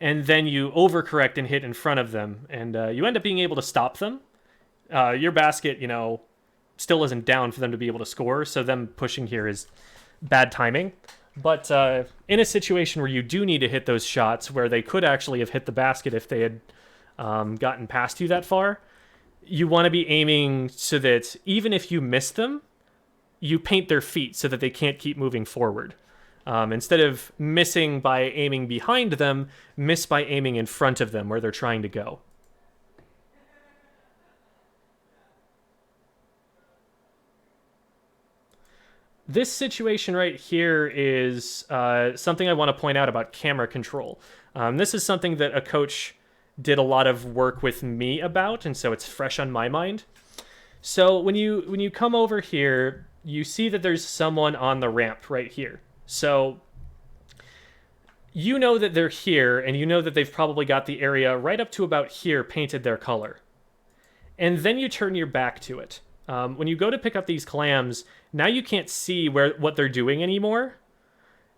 Speaker 1: and then you overcorrect and hit in front of them, and you end up being able to stop them. Your basket, still isn't down for them to be able to score, so them pushing here is bad timing. But in a situation where you do need to hit those shots, where they could actually have hit the basket if they had gotten past you that far, you want to be aiming so that even if you miss them, you paint their feet so that they can't keep moving forward. Instead of missing by aiming behind them, miss by aiming in front of them where they're trying to go. This situation right here is something I want to point out about camera control. This is something that a coach did a lot of work with me about, and so it's fresh on my mind. So when you come over here, you see that there's someone on the ramp right here. So you know that they're here, and you know that they've probably got the area right up to about here painted their color. And then you turn your back to it. When you go to pick up these clams, now you can't see what they're doing anymore.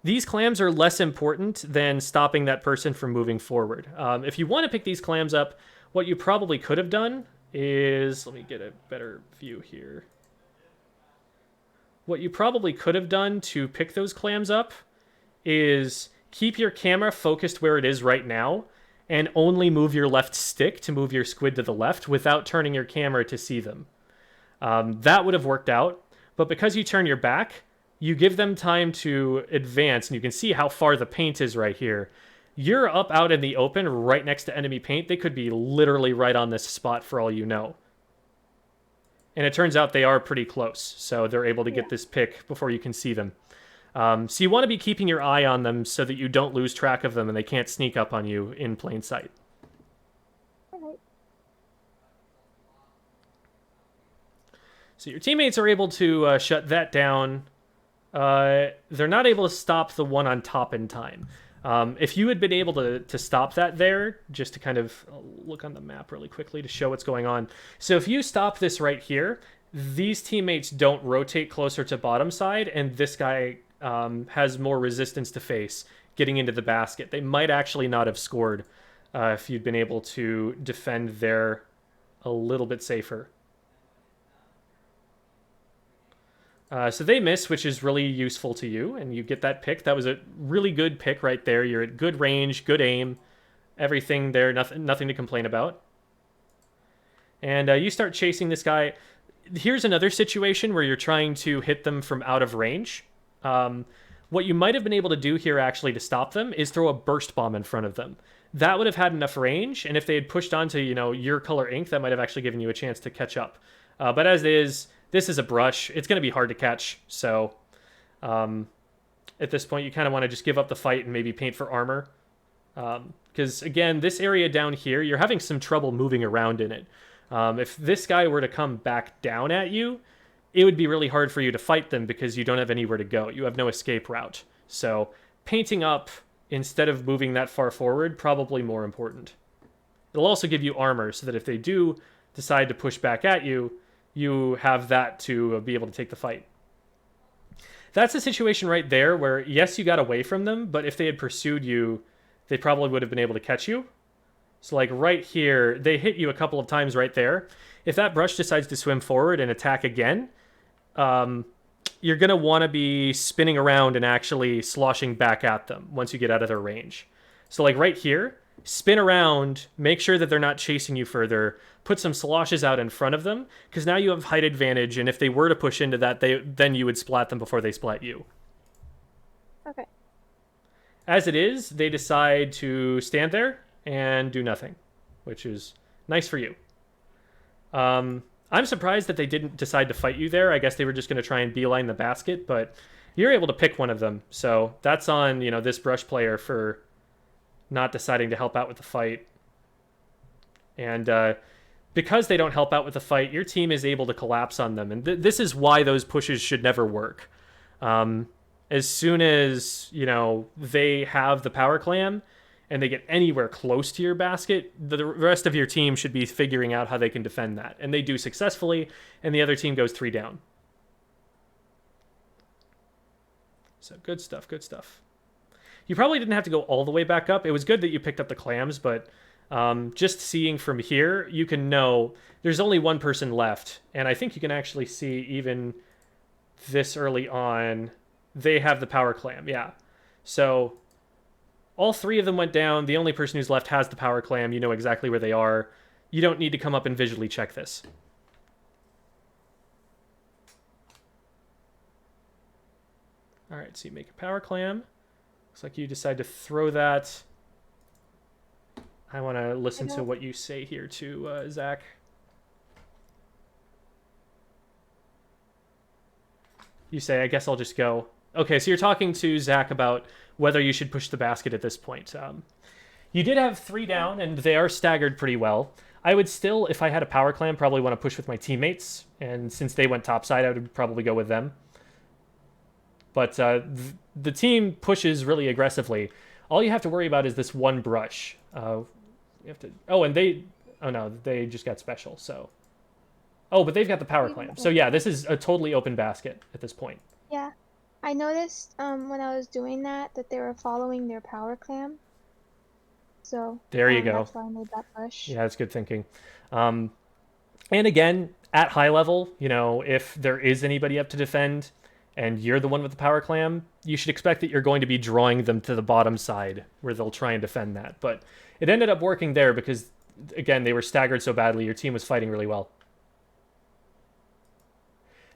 Speaker 1: These clams are less important than stopping that person from moving forward. If you want to pick these clams up, what you probably could have done is... Let me get a better view here. What you probably could have done to pick those clams up is keep your camera focused where it is right now and only move your left stick to move your squid to the left without turning your camera to see them. That would have worked out, but because you turn your back, you give them time to advance, and you can see how far the paint is right here. You're up out in the open right next to enemy paint. They could be literally right on this spot for all you know. And it turns out they are pretty close, so they're able to get this pick before you can see them. So you want to be keeping your eye on them so that you don't lose track of them and they can't sneak up on you in plain sight.
Speaker 6: Alright.
Speaker 1: So your teammates are able to shut that down. They're not able to stop the one on top in time. If you had been able to stop that there, just to kind of look on the map really quickly to show what's going on. So if you stop this right here, these teammates don't rotate closer to bottom side, and this guy has more resistance to face getting into the basket. They might actually not have scored if you'd been able to defend there a little bit safer. So they miss, which is really useful to you, and you get that pick. That was a really good pick right there. You're at good range, good aim, everything there, nothing to complain about. And you start chasing this guy. Here's another situation where you're trying to hit them from out of range. What you might have been able to do here actually to stop them is throw a burst bomb in front of them. That would have had enough range, and if they had pushed onto, your color ink, that might have actually given you a chance to catch up. But as it is, this is a brush. It's going to be hard to catch, so at this point you kind of want to just give up the fight and maybe paint for armor. Because, again, this area down here, you're having some trouble moving around in it. If this guy were to come back down at you, it would be really hard for you to fight them because you don't have anywhere to go. You have no escape route. So painting up instead of moving that far forward, probably more important. It'll also give you armor so that if they do decide to push back at you, you have that to be able to take the fight. That's a situation right there where, yes, you got away from them, but if they had pursued you, they probably would have been able to catch you. So like right here, they hit you a couple of times right there. If that brush decides to swim forward and attack again, you're going to want to be spinning around and actually sloshing back at them once you get out of their range. So like right here, spin around, make sure that they're not chasing you further, put some sloshes out in front of them, because now you have height advantage, and if they were to push into that, then you would splat them before they splat you.
Speaker 6: Okay.
Speaker 1: As it is, they decide to stand there and do nothing, which is nice for you. I'm surprised that they didn't decide to fight you there. I guess they were just going to try and beeline the basket, but you're able to pick one of them. So that's on, this brush player for not deciding to help out with the fight. And because they don't help out with the fight, your team is able to collapse on them. And this is why those pushes should never work. As soon as, they have the power clam and they get anywhere close to your basket, the rest of your team should be figuring out how they can defend that. And they do successfully, and the other team goes 3 down. So good stuff, good stuff. You probably didn't have to go all the way back up. It was good that you picked up the clams, but just seeing from here, you can know there's only one person left. And I think you can actually see even this early on, they have the power clam, yeah. So all 3 of them went down. The only person who's left has the power clam. You know exactly where they are. You don't need to come up and visually check this. All right, so you make a power clam. Looks like you decide to throw that. I want to listen to what you say here too, Zach. You say, I guess I'll just go. Okay, so you're talking to Zach about whether you should push the basket at this point. You did have 3 down, and they are staggered pretty well. I would still, if I had a power clam, probably want to push with my teammates. And since they went topside, I would probably go with them. But the team pushes really aggressively. All you have to worry about is this one brush. You have to. Oh, and they. Oh no, they just got special. So. Oh, but they've got the power clam. So yeah, this is a totally open basket at this point.
Speaker 6: Yeah, I noticed when I was doing that they were following their power clam. So
Speaker 1: there you go.
Speaker 6: That's why I made that push.
Speaker 1: Yeah, that's good thinking. And again, at high level, if there is anybody up to defend, and you're the one with the power clam, you should expect that you're going to be drawing them to the bottom side where they'll try and defend that. But it ended up working there because, again, they were staggered so badly. Your team was fighting really well.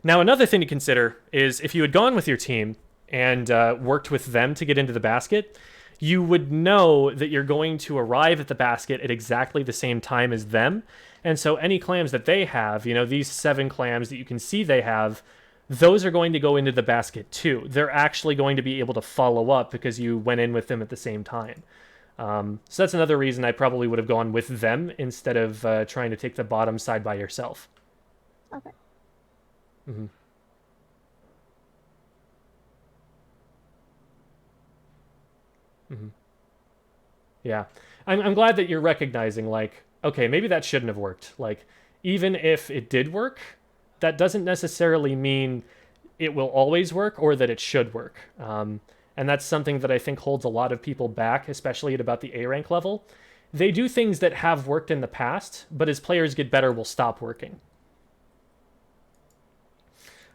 Speaker 1: Now, another thing to consider is if you had gone with your team and worked with them to get into the basket, you would know that you're going to arrive at the basket at exactly the same time as them. And so any clams that they have, these 7 clams that you can see they have, those are going to go into the basket too. They're actually going to be able to follow up because you went in with them at the same time. So that's another reason I probably would have gone with them instead of trying to take the bottom side by yourself.
Speaker 6: Okay.
Speaker 1: Mm-hmm. Mm-hmm. Yeah. I'm glad that you're recognizing, like, okay, maybe that shouldn't have worked. Like, even if it did work, that doesn't necessarily mean it will always work or that it should work. And that's something that I think holds a lot of people back, especially at about the A rank level. They do things that have worked in the past, but as players get better, will stop working.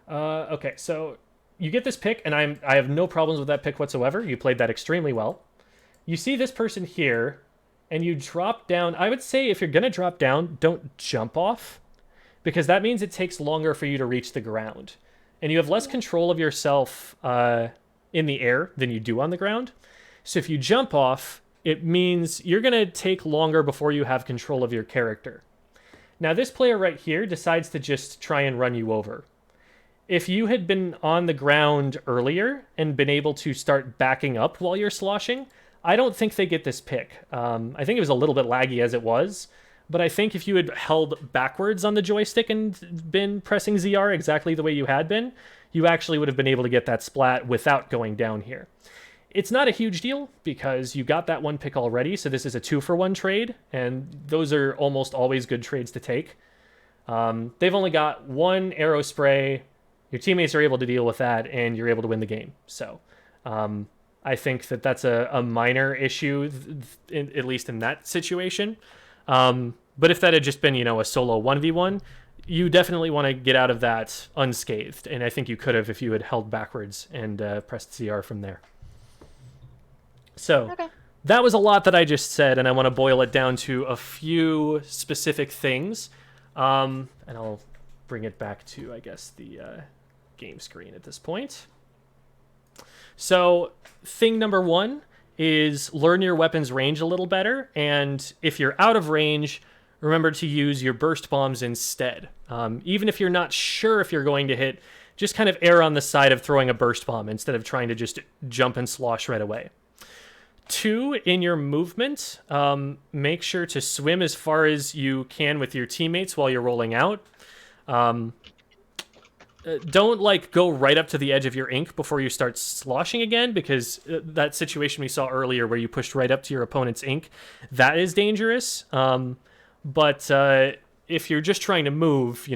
Speaker 1: Okay, so you get this pick, and I have no problems with that pick whatsoever. You played that extremely well. You see this person here, and you drop down. I would say if you're going to drop down, don't jump off, because that means it takes longer for you to reach the ground. And you have less control of yourself in the air than you do on the ground. So if you jump off, it means you're going to take longer before you have control of your character. Now, this player right here decides to just try and run you over. If you had been on the ground earlier and been able to start backing up while you're sloshing, I don't think they get this pick. I think it was a little bit laggy as it was, but I think if you had held backwards on the joystick and been pressing ZR exactly the way you had been, you actually would have been able to get that splat without going down here. It's not a huge deal because you got that one pick already, so this is a 2-for-1 trade, and those are almost always good trades to take. They've only got one arrow spray. Your teammates are able to deal with that, and you're able to win the game. So I think that that's a minor issue, at least in that situation. But if that had just been, a solo 1v1, you definitely want to get out of that unscathed. And I think you could have if you had held backwards and pressed CR from there. So that was a lot that I just said, and I want to boil it down to a few specific things. And I'll bring it back to, I guess, the game screen at this point. So thing number 1 is learn your weapon's range a little better. And if you're out of range, remember to use your burst bombs instead. Even if you're not sure if you're going to hit, just kind of err on the side of throwing a burst bomb instead of trying to just jump and slosh right away. 2, in your movement, make sure to swim as far as you can with your teammates while you're rolling out. Don't go right up to the edge of your ink before you start sloshing again, because that situation we saw earlier where you pushed right up to your opponent's ink, that is dangerous. But if you're just trying to move,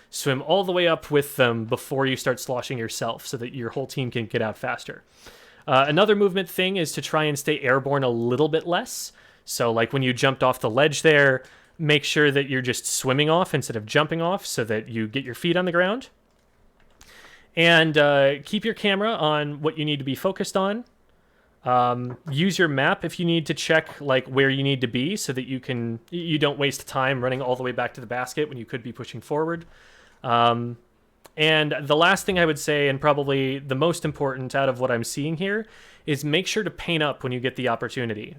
Speaker 1: swim all the way up with them before you start sloshing yourself so that your whole team can get out faster. Another movement thing is to try and stay airborne a little bit less. So like when you jumped off the ledge there, make sure that you're just swimming off instead of jumping off so that you get your feet on the ground. And keep your camera on what you need to be focused on. Use your map if you need to check where you need to be so that you don't waste time running all the way back to the basket when you could be pushing forward. And the last thing I would say, and probably the most important out of what I'm seeing here, is make sure to paint up when you get the opportunity.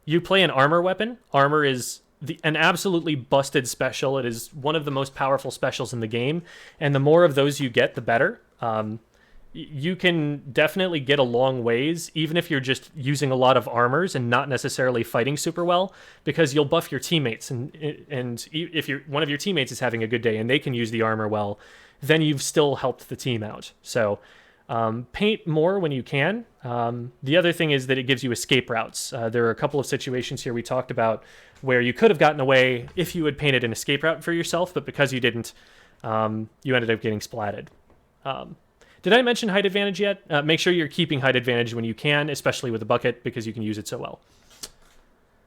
Speaker 1: You play an armor weapon. Armor is an absolutely busted special. It is one of the most powerful specials in the game, and the more of those you get, the better. You can definitely get a long ways, even if you're just using a lot of armors and not necessarily fighting super well, because you'll buff your teammates, and if one of your teammates is having a good day and they can use the armor well, then you've still helped the team out. So paint more when you can. The other thing is that it gives you escape routes. There are a couple of situations here we talked about where you could have gotten away if you had painted an escape route for yourself, but because you didn't, you ended up getting splatted. Did I mention height advantage yet? Make sure you're keeping height advantage when you can, especially with a bucket, because you can use it so well.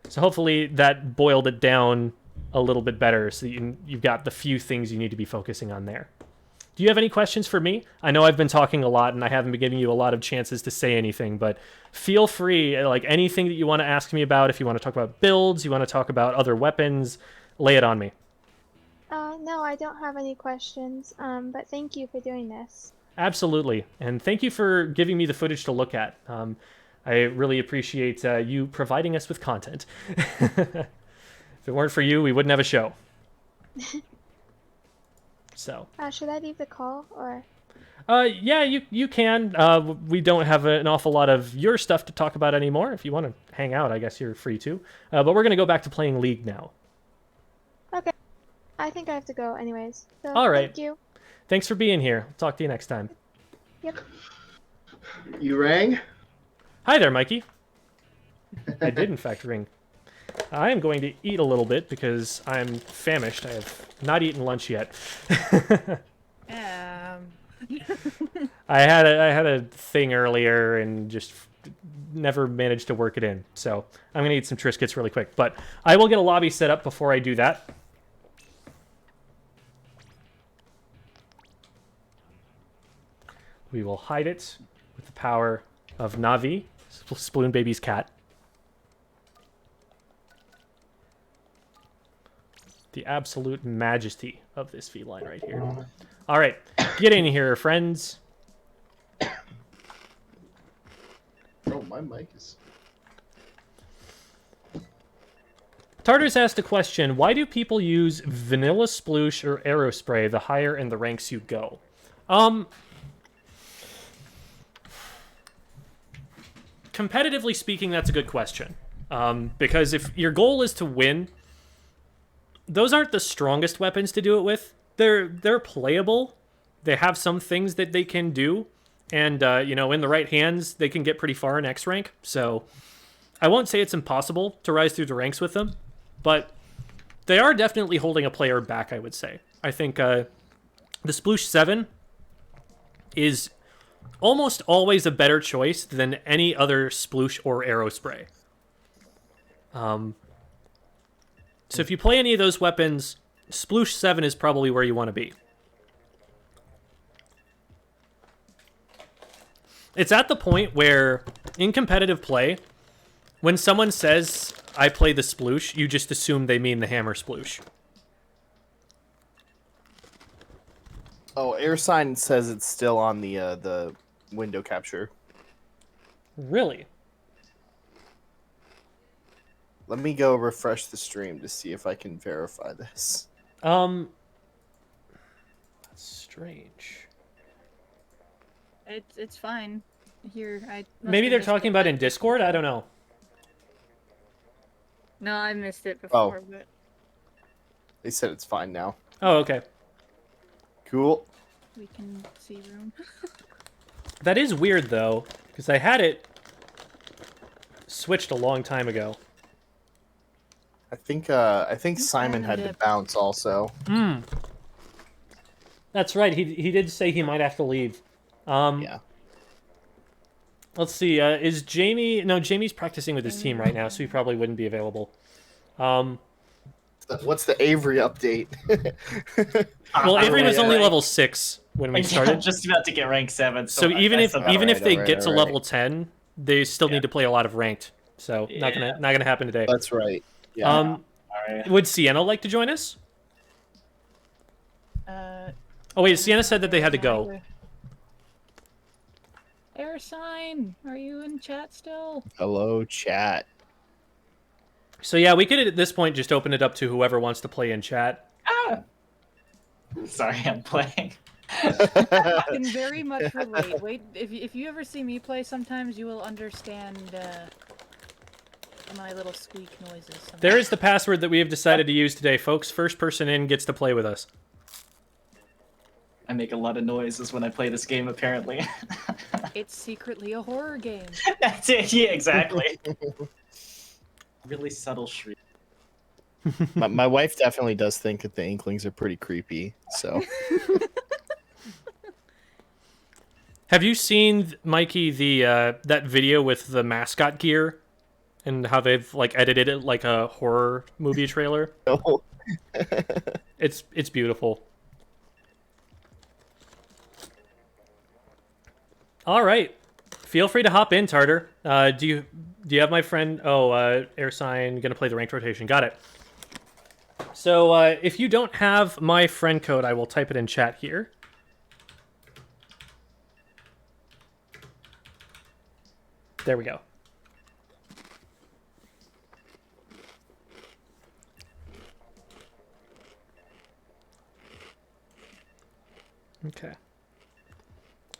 Speaker 1: So hopefully that boiled it down a little bit better, so you've got the few things you need to be focusing on there. Do you have any questions for me? I know I've been talking a lot and I haven't been giving you a lot of chances to say anything, but feel free, anything that you want to ask me about. If you want to talk about builds, you want to talk about other weapons, lay it on me.
Speaker 6: No, I don't have any questions, but thank you for doing this.
Speaker 1: Absolutely, and thank you for giving me the footage to look at. I really appreciate you providing us with content. If it weren't for you, we wouldn't have a show. So.
Speaker 6: Should I leave the call, or?
Speaker 1: Yeah, you can. We don't have an awful lot of your stuff to talk about anymore. If you want to hang out, I guess you're free to. But we're gonna go back to playing League now.
Speaker 6: Okay. I think I have to go anyways. So
Speaker 1: All right.
Speaker 6: thank you.
Speaker 1: Thanks for being here. Talk to you next time.
Speaker 6: Yep.
Speaker 4: You rang?
Speaker 1: Hi there, Mikey. I did in fact ring. I am going to eat a little bit because I'm famished. I have not eaten lunch yet. I had a thing earlier and just never managed to work it in. So I'm gonna eat some Triscuits really quick. But I will get a lobby set up before I do that. We will hide it with the power of Navi, Sploon Baby's cat. The absolute majesty of this feline right here. All right, get in here, friends.
Speaker 4: Oh, my mic is...
Speaker 1: Tartar's asked a question, why do people use vanilla sploosh or aerospray the higher in the ranks you go? Competitively speaking, that's a good question. Because if your goal is to win, those aren't the strongest weapons to do it with. They're playable. They have some things that they can do. And, in the right hands, they can get pretty far in X rank. So I won't say it's impossible to rise through the ranks with them. But they are definitely holding a player back, I would say. I think the Sploosh 7 is almost always a better choice than any other Sploosh or Aerospray. So if you play any of those weapons, Sploosh 7 is probably where you want to be. It's at the point where, in competitive play, when someone says, I play the Sploosh, you just assume they mean the Hammer Sploosh.
Speaker 7: Oh, AirSign says it's still on the window capture.
Speaker 1: Really?
Speaker 7: Let me go refresh the stream to see if I can verify this.
Speaker 1: That's strange.
Speaker 5: It's fine. Here,
Speaker 1: Maybe they're talking about in Discord? I don't know.
Speaker 5: No, I missed it before, but...
Speaker 7: They said it's fine now.
Speaker 1: Oh, okay.
Speaker 7: Cool.
Speaker 5: We can see room.
Speaker 1: That is weird, though, because I had it switched a long time ago.
Speaker 7: I think Simon had to bounce also.
Speaker 1: That's right. He did say he might have to leave.
Speaker 7: Yeah.
Speaker 1: Let's see. Is Jamie? No, Jamie's practicing with his team right now, so he probably wouldn't be available.
Speaker 7: What's the Avery update?
Speaker 1: Well, Avery was only level 6 when we started.
Speaker 2: I'm just about to get rank 7.
Speaker 1: So even if they get to
Speaker 7: right.
Speaker 1: level 10, they still need to play a lot of ranked. So not gonna happen today.
Speaker 7: That's right. Yeah.
Speaker 1: Would Sienna like to join us? Oh wait, Sienna said that they had to go.
Speaker 5: AirSign, are you in chat still?
Speaker 7: Hello, chat.
Speaker 1: So yeah, we could at this point just open it up to whoever wants to play in chat.
Speaker 2: Sorry, I'm playing.
Speaker 5: I can very much relate. Wait, if you ever see me play, sometimes you will understand my little squeak noises. Sometimes.
Speaker 1: There is the password that we have decided to use today, folks. First person in gets to play with us.
Speaker 2: I make a lot of noises when I play this game, apparently.
Speaker 5: It's secretly a horror game.
Speaker 2: That's it, yeah, exactly. Really subtle shriek.
Speaker 7: My wife definitely does think that the Inklings are pretty creepy, so...
Speaker 1: Have you seen, Mikey, that video with the mascot gear? And how they've, edited it like a horror movie trailer?
Speaker 7: No.
Speaker 1: It's beautiful. All right. Feel free to hop in, Tartar. Do you have my friend... Oh, AirSign gonna play the ranked rotation. Got it. So, if you don't have my friend code, I will type it in chat here. There we go. Okay.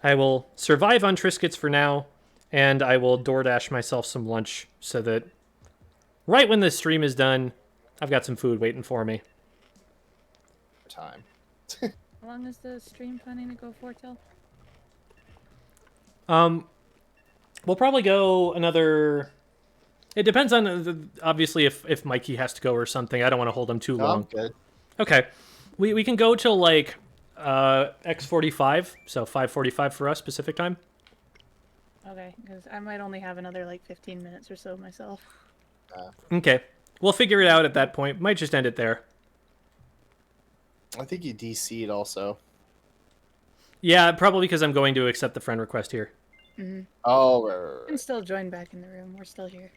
Speaker 1: I will survive on Triscuits for now, and I will DoorDash myself some lunch so that right when this stream is done, I've got some food waiting for me.
Speaker 7: Time.
Speaker 5: How long is the stream planning to go for, till?
Speaker 1: We'll probably go another... It depends on, obviously, if Mikey has to go or something. I don't want to hold him too long.
Speaker 7: I'm good.
Speaker 1: Okay. We can go till, like, X45, so 5:45 for us, Pacific time.
Speaker 5: Okay, because I might only have another, like, 15 minutes or so myself.
Speaker 1: Okay. We'll figure it out at that point. Might just end it there.
Speaker 7: I think you DC'd also.
Speaker 1: Yeah, probably because I'm going to accept the friend request here.
Speaker 5: Mm-hmm.
Speaker 7: Oh,
Speaker 5: I can still join back in the room. We're still here.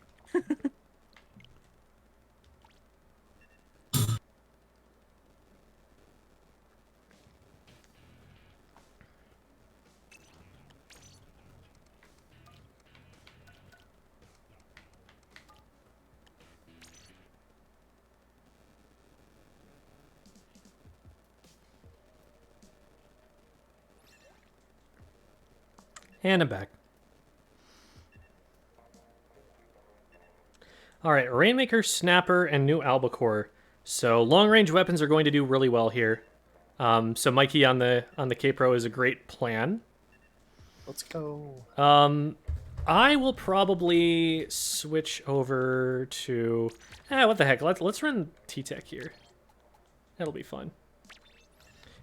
Speaker 1: And I'm back. Alright, Rainmaker, Snapper, and new Albacore. So long-range weapons are going to do really well here. So Mikey on the K-Pro is a great plan.
Speaker 7: let's go.
Speaker 1: I will probably switch over to... what the heck, let's run T-Tech here. That'll be fun.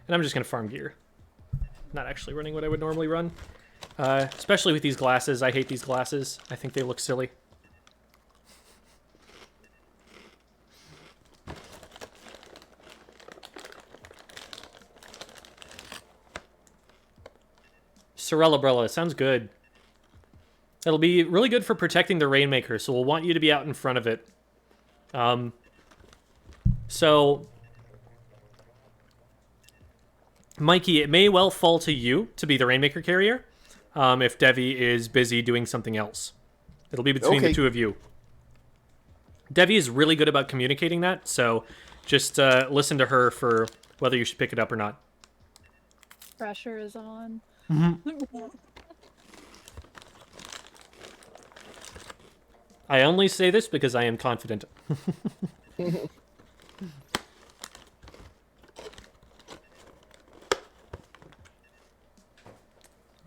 Speaker 1: And I'm just going to farm gear. Not actually running what I would normally run. Especially with these glasses. I hate these glasses. I think they look silly. Sorella sounds good. It'll be really good for protecting the Rainmaker, so we'll want you to be out in front of it. So, Mikey, it may well fall to you to be the Rainmaker carrier, if Devi is busy doing something else. It'll be between the two of you. Devi is really good about communicating that, so just listen to her for whether you should pick it up or not.
Speaker 5: Pressure is on.
Speaker 1: I only say this because I am confident.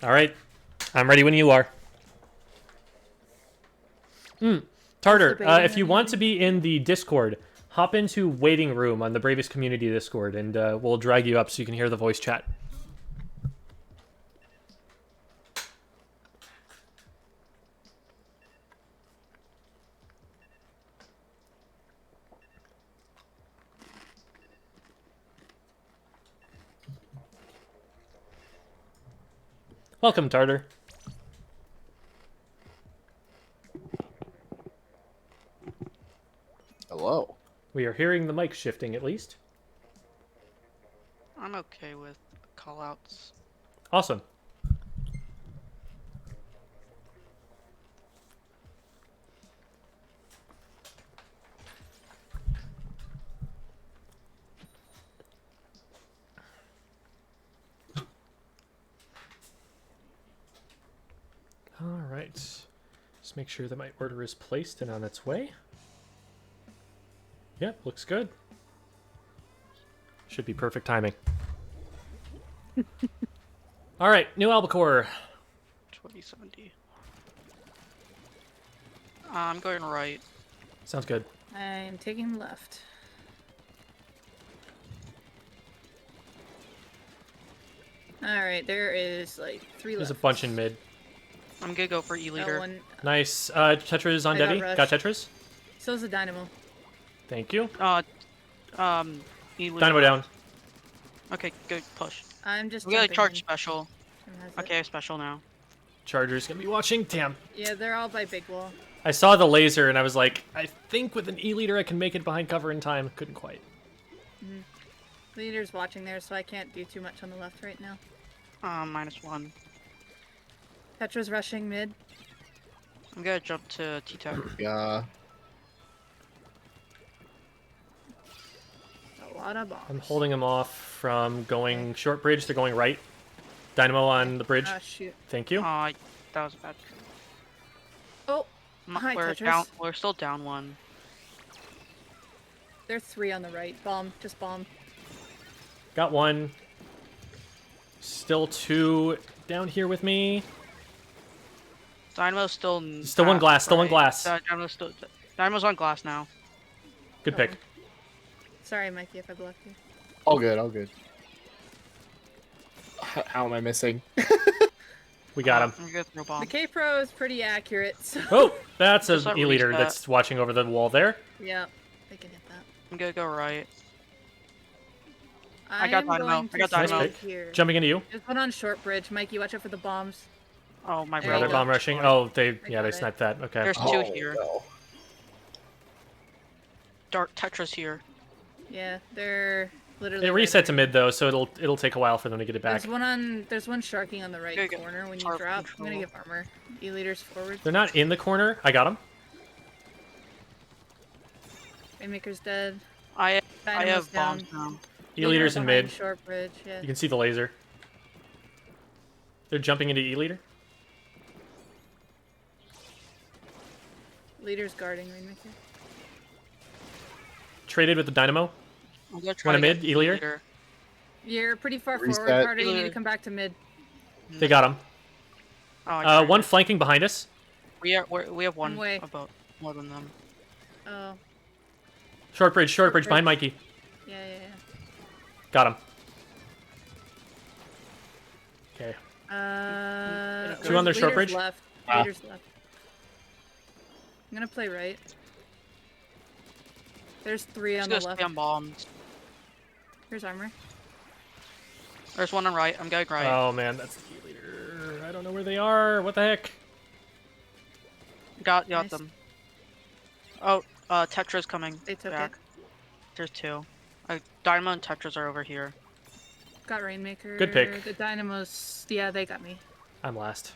Speaker 1: All right. I'm ready when you are. Tartar, if you want to be in the Discord, hop into Waiting Room on the Bravous Community Discord, and we'll drag you up so you can hear the voice chat. Welcome, Tartar.
Speaker 7: Hello.
Speaker 1: We are hearing the mic shifting, at least.
Speaker 8: I'm okay with callouts.
Speaker 1: Awesome. All right. Just make sure that my order is placed and on its way. Yep, looks good. Should be perfect timing. All right, new Albacore.
Speaker 8: 2070. I'm going right.
Speaker 1: Sounds good.
Speaker 5: I'm taking left. Alright, there is like 3 left.
Speaker 1: There's a bunch in mid.
Speaker 8: I'm gonna go for E-liter.
Speaker 1: Nice. Tetris on Devi. Got Tetris?
Speaker 5: So's the Dynamo.
Speaker 1: Thank you.
Speaker 8: E-liter.
Speaker 1: Dynamo down.
Speaker 8: Okay, good push.
Speaker 5: I'm just
Speaker 8: We got a
Speaker 5: jumping
Speaker 8: charge
Speaker 5: in.
Speaker 8: special. Okay, I have special now.
Speaker 1: Charger's gonna be watching. Damn.
Speaker 5: Yeah, they're all by Big Wall.
Speaker 1: I saw the laser and I was like, I think with an E-liter I can make it behind cover in time. Couldn't quite.
Speaker 5: Leader's watching there, so I can't do too much on the left right now.
Speaker 8: -1.
Speaker 5: Petra's rushing mid.
Speaker 8: I'm gonna jump to T-Tech.
Speaker 7: Yeah.
Speaker 5: A lot of bombs.
Speaker 1: I'm holding them off from going short bridge to going right. Dynamo on the bridge.
Speaker 5: Ah, shoot.
Speaker 1: Thank you.
Speaker 8: That was bad.
Speaker 5: Oh, hi,
Speaker 8: We're
Speaker 5: Tetris.
Speaker 8: down. We're still down one.
Speaker 5: There are 3 on the right. Bomb. Just bomb.
Speaker 1: Got 1. Still 2 down here with me.
Speaker 8: Dynamo's still.
Speaker 1: Still one glass. Still one glass.
Speaker 8: Dynamo's on glass now.
Speaker 1: Good pick.
Speaker 5: Sorry, Mikey, if I blocked you.
Speaker 7: All good, all good. How am I missing?
Speaker 1: We got him.
Speaker 8: I'm gonna throw bomb.
Speaker 5: The K-Pro is pretty accurate, so...
Speaker 1: Oh, that's
Speaker 8: Just
Speaker 1: an
Speaker 8: let
Speaker 1: E-leader
Speaker 8: reset.
Speaker 1: that's watching over the wall there.
Speaker 5: Yeah, they can hit that.
Speaker 8: I'm gonna go right.
Speaker 5: I
Speaker 8: got
Speaker 5: am
Speaker 8: Dynamo.
Speaker 5: going
Speaker 8: I got
Speaker 5: to
Speaker 8: Dynamo.
Speaker 5: stay
Speaker 1: Nice pick.
Speaker 5: here.
Speaker 1: Jumping into you.
Speaker 5: There's one on short bridge. Mikey, watch out for the bombs.
Speaker 8: Oh my
Speaker 5: There
Speaker 1: Yeah,
Speaker 5: you
Speaker 1: they're
Speaker 5: go.
Speaker 8: brother.
Speaker 1: bomb rushing. Oh, they
Speaker 5: got
Speaker 1: they
Speaker 5: it.
Speaker 1: sniped that. Okay.
Speaker 8: There's 2
Speaker 7: Oh,
Speaker 8: here.
Speaker 7: no.
Speaker 8: Dark Tetris here.
Speaker 5: Yeah, they're literally...
Speaker 1: It
Speaker 5: right
Speaker 1: reset to
Speaker 5: there.
Speaker 1: mid though, so it'll take a while for them to get it back.
Speaker 5: There's one sharking on the right
Speaker 8: There you go.
Speaker 5: corner when you
Speaker 8: Tarp
Speaker 5: drop. I'm
Speaker 8: control.
Speaker 5: gonna give armor. E-leaders forward.
Speaker 1: They're not in the corner. I got him.
Speaker 5: Rainmaker's dead.
Speaker 8: I
Speaker 5: Dynamo's
Speaker 8: have
Speaker 5: down.
Speaker 8: bombs now.
Speaker 1: E-leaders in
Speaker 5: behind
Speaker 1: mid.
Speaker 5: Short bridge, yeah.
Speaker 1: You can see the laser. They're jumping into E-leader.
Speaker 5: Leader's guarding Rainmaker.
Speaker 1: Traded with the dynamo.
Speaker 8: I'm gonna try
Speaker 1: Want a
Speaker 8: to
Speaker 1: mid,
Speaker 8: get
Speaker 1: E-leader?
Speaker 8: E-leader.
Speaker 5: You're pretty far
Speaker 7: Reset.
Speaker 5: forward, Carter. You need to
Speaker 8: E-leader.
Speaker 5: come back to mid.
Speaker 1: They got him.
Speaker 8: Oh, I tried
Speaker 1: One
Speaker 8: it.
Speaker 1: flanking behind us.
Speaker 8: We have one
Speaker 5: way.
Speaker 8: about more than them.
Speaker 5: Oh,
Speaker 1: Short bridge
Speaker 5: bridge.
Speaker 1: behind Mikey.
Speaker 5: yeah.
Speaker 1: Got him. Okay.
Speaker 5: 2
Speaker 1: on their short bridge?
Speaker 5: Left.
Speaker 7: Ah.
Speaker 5: Leader's left. I'm gonna play right. There's 3
Speaker 8: Just
Speaker 5: on
Speaker 8: gonna
Speaker 5: the left.
Speaker 8: spam bombs.
Speaker 5: Here's armor.
Speaker 8: There's one on right. I'm going right.
Speaker 1: Oh man, that's the E-leader. I don't know where they are. What the heck?
Speaker 8: Got
Speaker 5: Nice.
Speaker 8: them. Oh, Tetra's coming
Speaker 5: They took
Speaker 8: back.
Speaker 5: it.
Speaker 8: There's 2. Dynamo and Tetras are over here.
Speaker 5: Got Rainmaker.
Speaker 1: Good pick.
Speaker 5: The Dynamos, yeah, they got me.
Speaker 1: I'm last.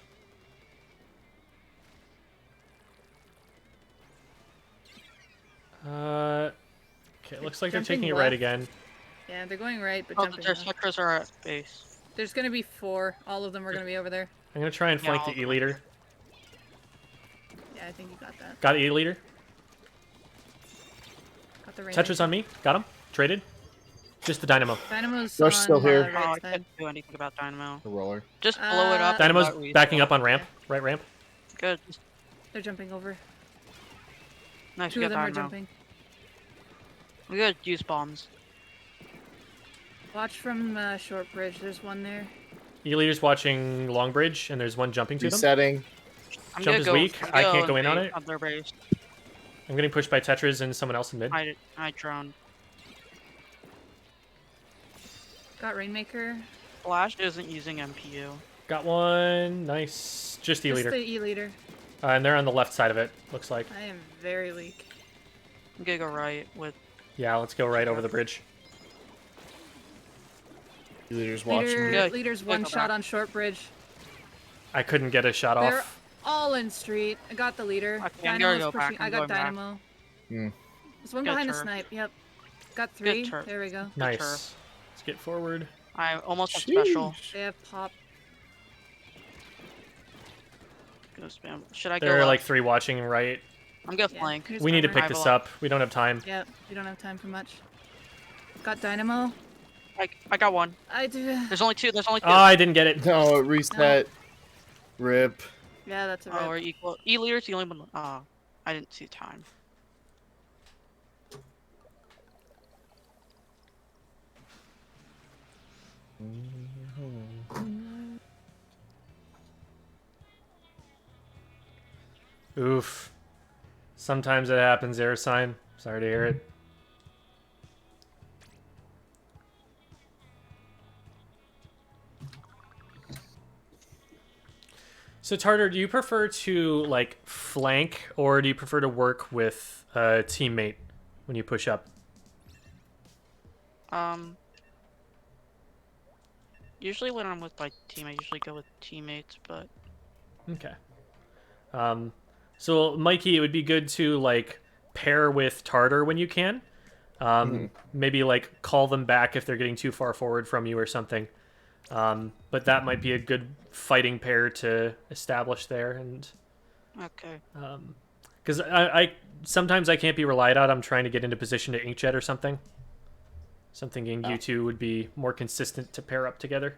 Speaker 1: Okay, looks like they're
Speaker 5: Jumping
Speaker 1: taking it right
Speaker 5: left.
Speaker 1: again.
Speaker 5: Yeah, they're going right, but
Speaker 8: Oh,
Speaker 5: jumping
Speaker 8: their
Speaker 5: left.
Speaker 8: Tetras are at base.
Speaker 5: There's gonna be 4. All of them are gonna be over there.
Speaker 1: I'm gonna try and
Speaker 8: Yeah,
Speaker 1: flank
Speaker 8: I'll
Speaker 1: the
Speaker 8: go
Speaker 1: E-leader.
Speaker 5: Yeah, I think you got that.
Speaker 1: Got E-leader.
Speaker 5: Got the Rainmaker.
Speaker 1: Tetris on me. Got him. Traded. Just the dynamo.
Speaker 5: Dynamo's
Speaker 7: Rush
Speaker 5: on
Speaker 7: still here.
Speaker 5: right
Speaker 8: Oh, I
Speaker 5: side.
Speaker 8: can't do anything about Dynamo.
Speaker 7: The roller.
Speaker 8: Just blow it up. and
Speaker 1: Dynamo's
Speaker 8: let reset.
Speaker 1: backing up on ramp. Right ramp.
Speaker 8: Good.
Speaker 5: They're jumping over.
Speaker 8: Nice,
Speaker 5: 2
Speaker 8: we
Speaker 5: of
Speaker 8: got
Speaker 5: them are
Speaker 8: Dynamo.
Speaker 5: jumping.
Speaker 8: We gotta use bombs.
Speaker 5: Watch from short bridge. There's one there.
Speaker 1: E-leader's watching long bridge, and there's one jumping to them.
Speaker 7: Resetting.
Speaker 8: I'm
Speaker 1: Jump
Speaker 8: gonna
Speaker 1: is
Speaker 8: go,
Speaker 1: weak.
Speaker 8: I'm
Speaker 1: I
Speaker 8: gonna
Speaker 1: can't go in on
Speaker 8: invade
Speaker 1: it.
Speaker 8: On their base.
Speaker 1: I'm getting pushed by Tetris and someone else in mid.
Speaker 8: I drowned.
Speaker 5: Got Rainmaker.
Speaker 8: Flash isn't using MPU.
Speaker 1: Got one. Nice. Just
Speaker 5: Just
Speaker 1: E-leader.
Speaker 5: the E-leader.
Speaker 1: And they're on the left side of it, looks like.
Speaker 5: I am very weak.
Speaker 8: I'm gonna go right with.
Speaker 1: Yeah, let's go right over the bridge.
Speaker 7: Leader's watching.
Speaker 8: Yeah,
Speaker 5: Leader's
Speaker 8: yeah,
Speaker 5: one
Speaker 8: go
Speaker 5: shot
Speaker 8: back.
Speaker 5: on short bridge.
Speaker 1: I couldn't get a shot
Speaker 5: They're
Speaker 1: off.
Speaker 5: all in street. I got the leader.
Speaker 8: Okay, I'm gonna
Speaker 5: Dynamo's
Speaker 8: go back.
Speaker 5: pushing.
Speaker 8: I'm
Speaker 5: I got
Speaker 8: going back.
Speaker 5: Dynamo.
Speaker 7: Hmm.
Speaker 5: There's one
Speaker 8: Good
Speaker 5: behind the
Speaker 8: turf.
Speaker 5: snipe. Yep. Got 3.
Speaker 8: turf.
Speaker 5: There we go.
Speaker 1: Nice.
Speaker 8: turf.
Speaker 1: Let's get forward.
Speaker 8: I almost have special.
Speaker 5: They have pop.
Speaker 8: Go spam. Should I go?
Speaker 1: There are
Speaker 8: left?
Speaker 1: like 3 watching right.
Speaker 8: I'm gonna
Speaker 5: Yeah,
Speaker 8: flank.
Speaker 5: here's
Speaker 1: We need to
Speaker 5: armor.
Speaker 1: pick this up. We don't have time.
Speaker 5: Yep. You don't have time for much. Got Dynamo.
Speaker 8: I got one.
Speaker 5: I do.
Speaker 8: There's only 2. There's only 2.
Speaker 1: Oh, I didn't get it.
Speaker 7: No, it reset. Rip.
Speaker 5: Yeah, that's a
Speaker 8: Oh,
Speaker 5: rip.
Speaker 8: we're equal. E-leader's the only one. Oh, I didn't see time.
Speaker 1: Oof. Sometimes it happens, air sign. Sorry to hear it. So Tartar, do you prefer to like flank or do you prefer to work with a teammate when you push up?
Speaker 8: Usually when I'm with my team, I usually go with teammates, but
Speaker 1: Okay. So Mikey, it would be good to like pair with Tartar when you can. Maybe like call them back if they're getting too far forward from you or something. But that might be a good fighting pair to establish there, and
Speaker 8: Okay.
Speaker 1: because I sometimes I can't be relied on. I'm trying to get into position to inkjet or something. So I'm thinking you two would be more consistent to pair up together.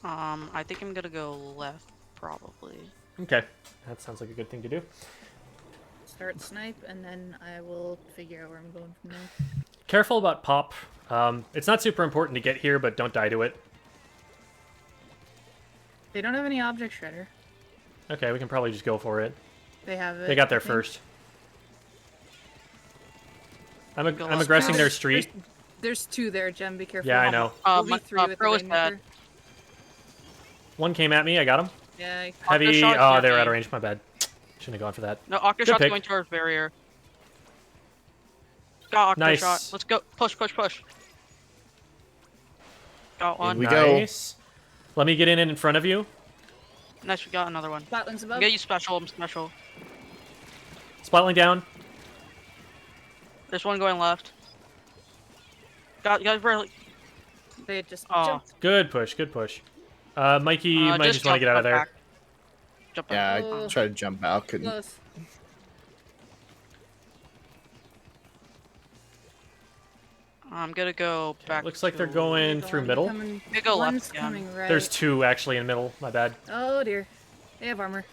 Speaker 8: I think I'm gonna go left, probably.
Speaker 1: Okay, that sounds like a good thing to do.
Speaker 5: Start snipe, and then I will figure out where I'm going from there.
Speaker 1: Careful about pop. It's not super important to get here, but don't die to it.
Speaker 5: They don't have any object shredder.
Speaker 1: Okay, we can probably just go for it.
Speaker 5: They have it.
Speaker 1: They got there
Speaker 5: I think.
Speaker 1: first. I'm aggressing their street.
Speaker 5: There's two there, Jem. Be careful.
Speaker 1: Yeah, I know.
Speaker 5: We'll be three with the
Speaker 8: pro is
Speaker 5: Rainmaker.
Speaker 8: bad.
Speaker 1: One came at me. I got him.
Speaker 5: Yeah.
Speaker 1: Heavy.
Speaker 8: Octoshot's
Speaker 1: Oh,
Speaker 8: near
Speaker 1: they were
Speaker 8: me.
Speaker 1: out of range. My bad. Shouldn't have gone for that.
Speaker 8: No,
Speaker 1: Good
Speaker 8: Octoshot's
Speaker 1: pick.
Speaker 8: going towards barrier. Got Octoshot.
Speaker 1: Nice.
Speaker 8: Let's go. Push, push, push. Got one.
Speaker 7: we go.
Speaker 1: Nice. Let me get in front of you.
Speaker 8: Nice, we got another one.
Speaker 5: Spotland's above.
Speaker 8: I'm gonna use special. I'm special.
Speaker 1: Spotling down.
Speaker 8: There's one going left. Got really.
Speaker 5: They just
Speaker 8: Oh.
Speaker 5: jumped.
Speaker 1: Good push. Good push. Mikey, you might just want to get out of there.
Speaker 8: Back. Jump back.
Speaker 7: Yeah, I
Speaker 5: Oh.
Speaker 7: tried to jump out, couldn't.
Speaker 5: Close.
Speaker 8: I'm gonna go back.
Speaker 1: Looks like they're
Speaker 8: to-
Speaker 1: going through middle.
Speaker 5: Coming,
Speaker 8: They go left
Speaker 5: one's
Speaker 8: again.
Speaker 5: coming right.
Speaker 1: There's two actually in middle. My bad.
Speaker 5: Oh dear. They have armor.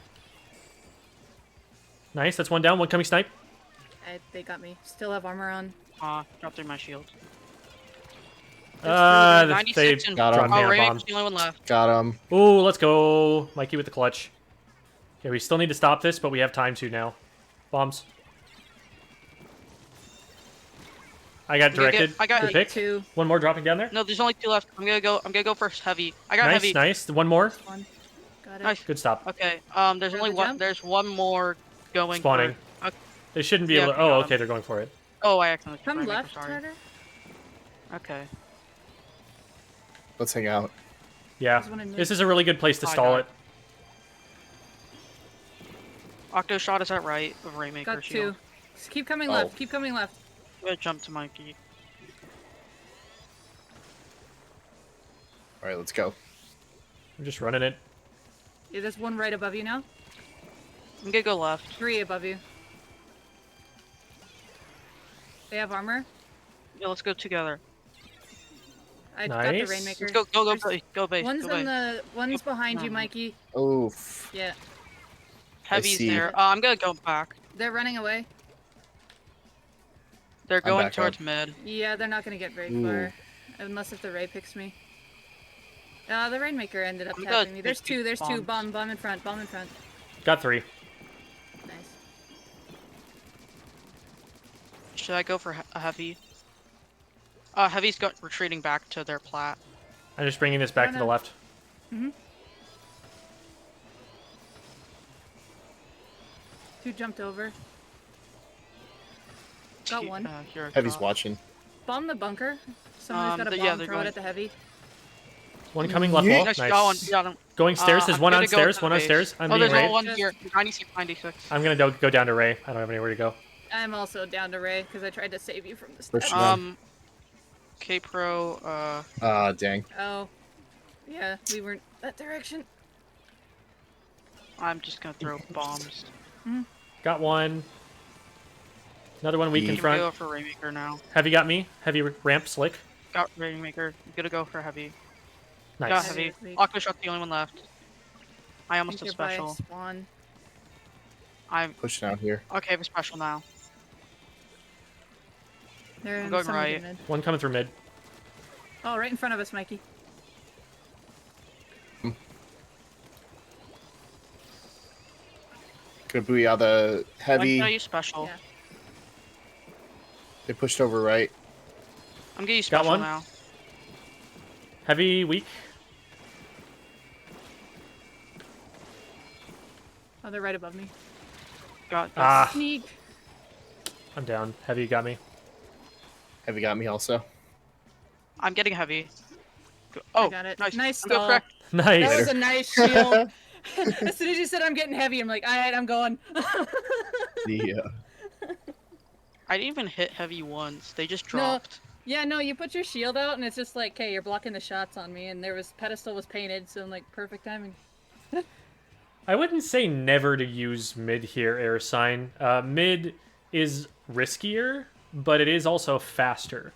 Speaker 1: Nice. That's one down. One coming snipe.
Speaker 5: They got me. Still have armor on.
Speaker 8: Drop through my shield.
Speaker 1: They
Speaker 8: 96 and
Speaker 7: got him.
Speaker 1: dropped me
Speaker 8: oh,
Speaker 1: a
Speaker 8: Raven's
Speaker 1: bomb.
Speaker 8: the only one left.
Speaker 7: Got him.
Speaker 1: Ooh, let's go. Mikey with the clutch. Okay, we still need to stop this, but we have time to now. Bombs. I got directed.
Speaker 8: I got
Speaker 1: Good pick.
Speaker 5: two.
Speaker 1: One more dropping down there.
Speaker 8: No, there's only two left. I'm gonna go first heavy. I got
Speaker 1: Nice,
Speaker 8: heavy.
Speaker 1: nice. One more.
Speaker 5: One. Got it.
Speaker 8: Nice.
Speaker 1: Good stop.
Speaker 8: Okay. There's
Speaker 5: Where'd
Speaker 8: only
Speaker 5: they
Speaker 8: one.
Speaker 5: jump?
Speaker 8: There's one more going.
Speaker 1: Spawning.
Speaker 8: For,
Speaker 1: They shouldn't be
Speaker 8: Yeah,
Speaker 1: able to.
Speaker 8: we got
Speaker 1: Oh,
Speaker 8: 'em.
Speaker 1: okay, they're going for it.
Speaker 8: oh, I accidentally.
Speaker 5: Come
Speaker 8: Rainmaker,
Speaker 5: left,
Speaker 8: sorry.
Speaker 5: Carter.
Speaker 8: Okay.
Speaker 7: Let's hang out.
Speaker 1: Yeah,
Speaker 5: There's one in mid.
Speaker 1: this is a really good place to
Speaker 8: I
Speaker 1: stall
Speaker 8: got
Speaker 1: it.
Speaker 8: Octoshot is at right of Rainmaker
Speaker 5: Got
Speaker 8: shield.
Speaker 5: two. Just keep coming
Speaker 7: Oh.
Speaker 5: left. Keep coming left.
Speaker 8: I'm gonna jump to Mikey.
Speaker 7: All right, let's go.
Speaker 1: I'm just running it.
Speaker 5: Yeah, there's one right above you now.
Speaker 8: I'm gonna go left.
Speaker 5: Three above you. They have armor.
Speaker 8: Yeah, let's go together.
Speaker 5: I got the
Speaker 1: Nice.
Speaker 5: Rainmaker.
Speaker 8: Let's go
Speaker 5: There's-
Speaker 8: base. Go base.
Speaker 5: One's
Speaker 8: Go base.
Speaker 5: in the. One's behind you,
Speaker 8: Mhm.
Speaker 5: Mikey.
Speaker 7: Oof.
Speaker 5: Yeah,
Speaker 8: Heavy's
Speaker 7: see.
Speaker 8: there. I'm gonna go back.
Speaker 5: they're running away.
Speaker 8: They're going
Speaker 7: back
Speaker 8: towards
Speaker 7: up.
Speaker 8: mid.
Speaker 5: Yeah, they're not gonna get very
Speaker 7: Ooh.
Speaker 5: far, unless if the Ray picks me. The Rainmaker ended up
Speaker 8: I'm gonna
Speaker 5: tapping me. There's
Speaker 8: take
Speaker 5: two.
Speaker 8: these
Speaker 5: There's two.
Speaker 8: bombs.
Speaker 5: Bomb in front. Bomb in front.
Speaker 1: Got three.
Speaker 5: Nice.
Speaker 8: Should I go for a heavy? Heavy's got retreating back to their plat.
Speaker 1: I'm just bringing this back to the
Speaker 5: no.
Speaker 1: left.
Speaker 5: Two jumped over. Got one.
Speaker 8: Here,
Speaker 7: Heavy's
Speaker 8: drop.
Speaker 7: watching.
Speaker 5: Bomb the bunker. Someone's got a bomb.
Speaker 8: yeah, they're
Speaker 5: Throw it
Speaker 8: going-
Speaker 5: at the heavy.
Speaker 1: One coming left
Speaker 7: Yeah.
Speaker 1: wall.
Speaker 8: Nice,
Speaker 1: Nice.
Speaker 8: got one. Got him.
Speaker 1: Going stairs. There's
Speaker 8: I'm
Speaker 1: one
Speaker 8: gonna
Speaker 1: on
Speaker 8: go
Speaker 1: stairs.
Speaker 8: to
Speaker 1: One on
Speaker 8: base.
Speaker 1: stairs. I'm
Speaker 8: Oh,
Speaker 1: being
Speaker 8: there's
Speaker 1: raid.
Speaker 8: one here. 96, 96.
Speaker 1: I'm gonna go down to Ray. I don't have anywhere to go.
Speaker 5: I'm also down to Ray because I tried to save you from the
Speaker 7: Push
Speaker 5: stab.
Speaker 7: them.
Speaker 8: K-Pro,
Speaker 7: Dang.
Speaker 5: Oh. Yeah, we weren't that direction.
Speaker 8: I'm just gonna throw bombs.
Speaker 1: Got one. Another one weak in
Speaker 7: Yeet.
Speaker 8: I'm gonna go
Speaker 1: front.
Speaker 8: for Rainmaker now.
Speaker 1: Heavy got me. Heavy ramp slick.
Speaker 8: Got Rainmaker. I'm gonna go for heavy. Got
Speaker 1: Nice.
Speaker 8: heavy.
Speaker 5: Heavy.
Speaker 8: Octoshot's the only one left. I almost
Speaker 5: Think
Speaker 8: did
Speaker 5: you're by
Speaker 8: special.
Speaker 5: Spawn.
Speaker 8: I'm
Speaker 7: Pushing out here.
Speaker 8: okay. I have a special now.
Speaker 5: They're
Speaker 8: I'm
Speaker 5: in
Speaker 8: going
Speaker 5: somewhere
Speaker 8: right.
Speaker 5: mid.
Speaker 1: One coming through mid.
Speaker 5: Oh, right in front of us, Mikey.
Speaker 7: Gonna booyah the
Speaker 8: I'm
Speaker 7: heavy.
Speaker 8: gonna use special.
Speaker 5: Yeah.
Speaker 7: They pushed over right.
Speaker 8: I'm gonna use
Speaker 1: Got
Speaker 8: special
Speaker 1: one.
Speaker 8: now.
Speaker 1: Heavy weak.
Speaker 5: Oh, they're right above me.
Speaker 8: Got
Speaker 1: Ah,
Speaker 5: Sneak.
Speaker 1: I'm down. Heavy got me.
Speaker 7: Heavy got me also.
Speaker 8: I'm getting heavy.
Speaker 5: I
Speaker 8: Oh,
Speaker 5: got it.
Speaker 8: nice.
Speaker 5: Nice
Speaker 8: I'm going
Speaker 5: stall.
Speaker 8: for
Speaker 5: That
Speaker 1: Nice.
Speaker 5: was a nice shield. As soon as you said I'm getting heavy, I'm like, all right, I'm going.
Speaker 4: Yeah.
Speaker 8: I didn't even hit heavy once. They just
Speaker 5: No,
Speaker 8: dropped.
Speaker 5: yeah, no, you put your shield out, and it's just like, okay, you're blocking the shots on me, and there was pedestal was painted, so I'm like, perfect timing.
Speaker 1: I wouldn't say never to use mid here, air sign. Mid is riskier, but it is also faster.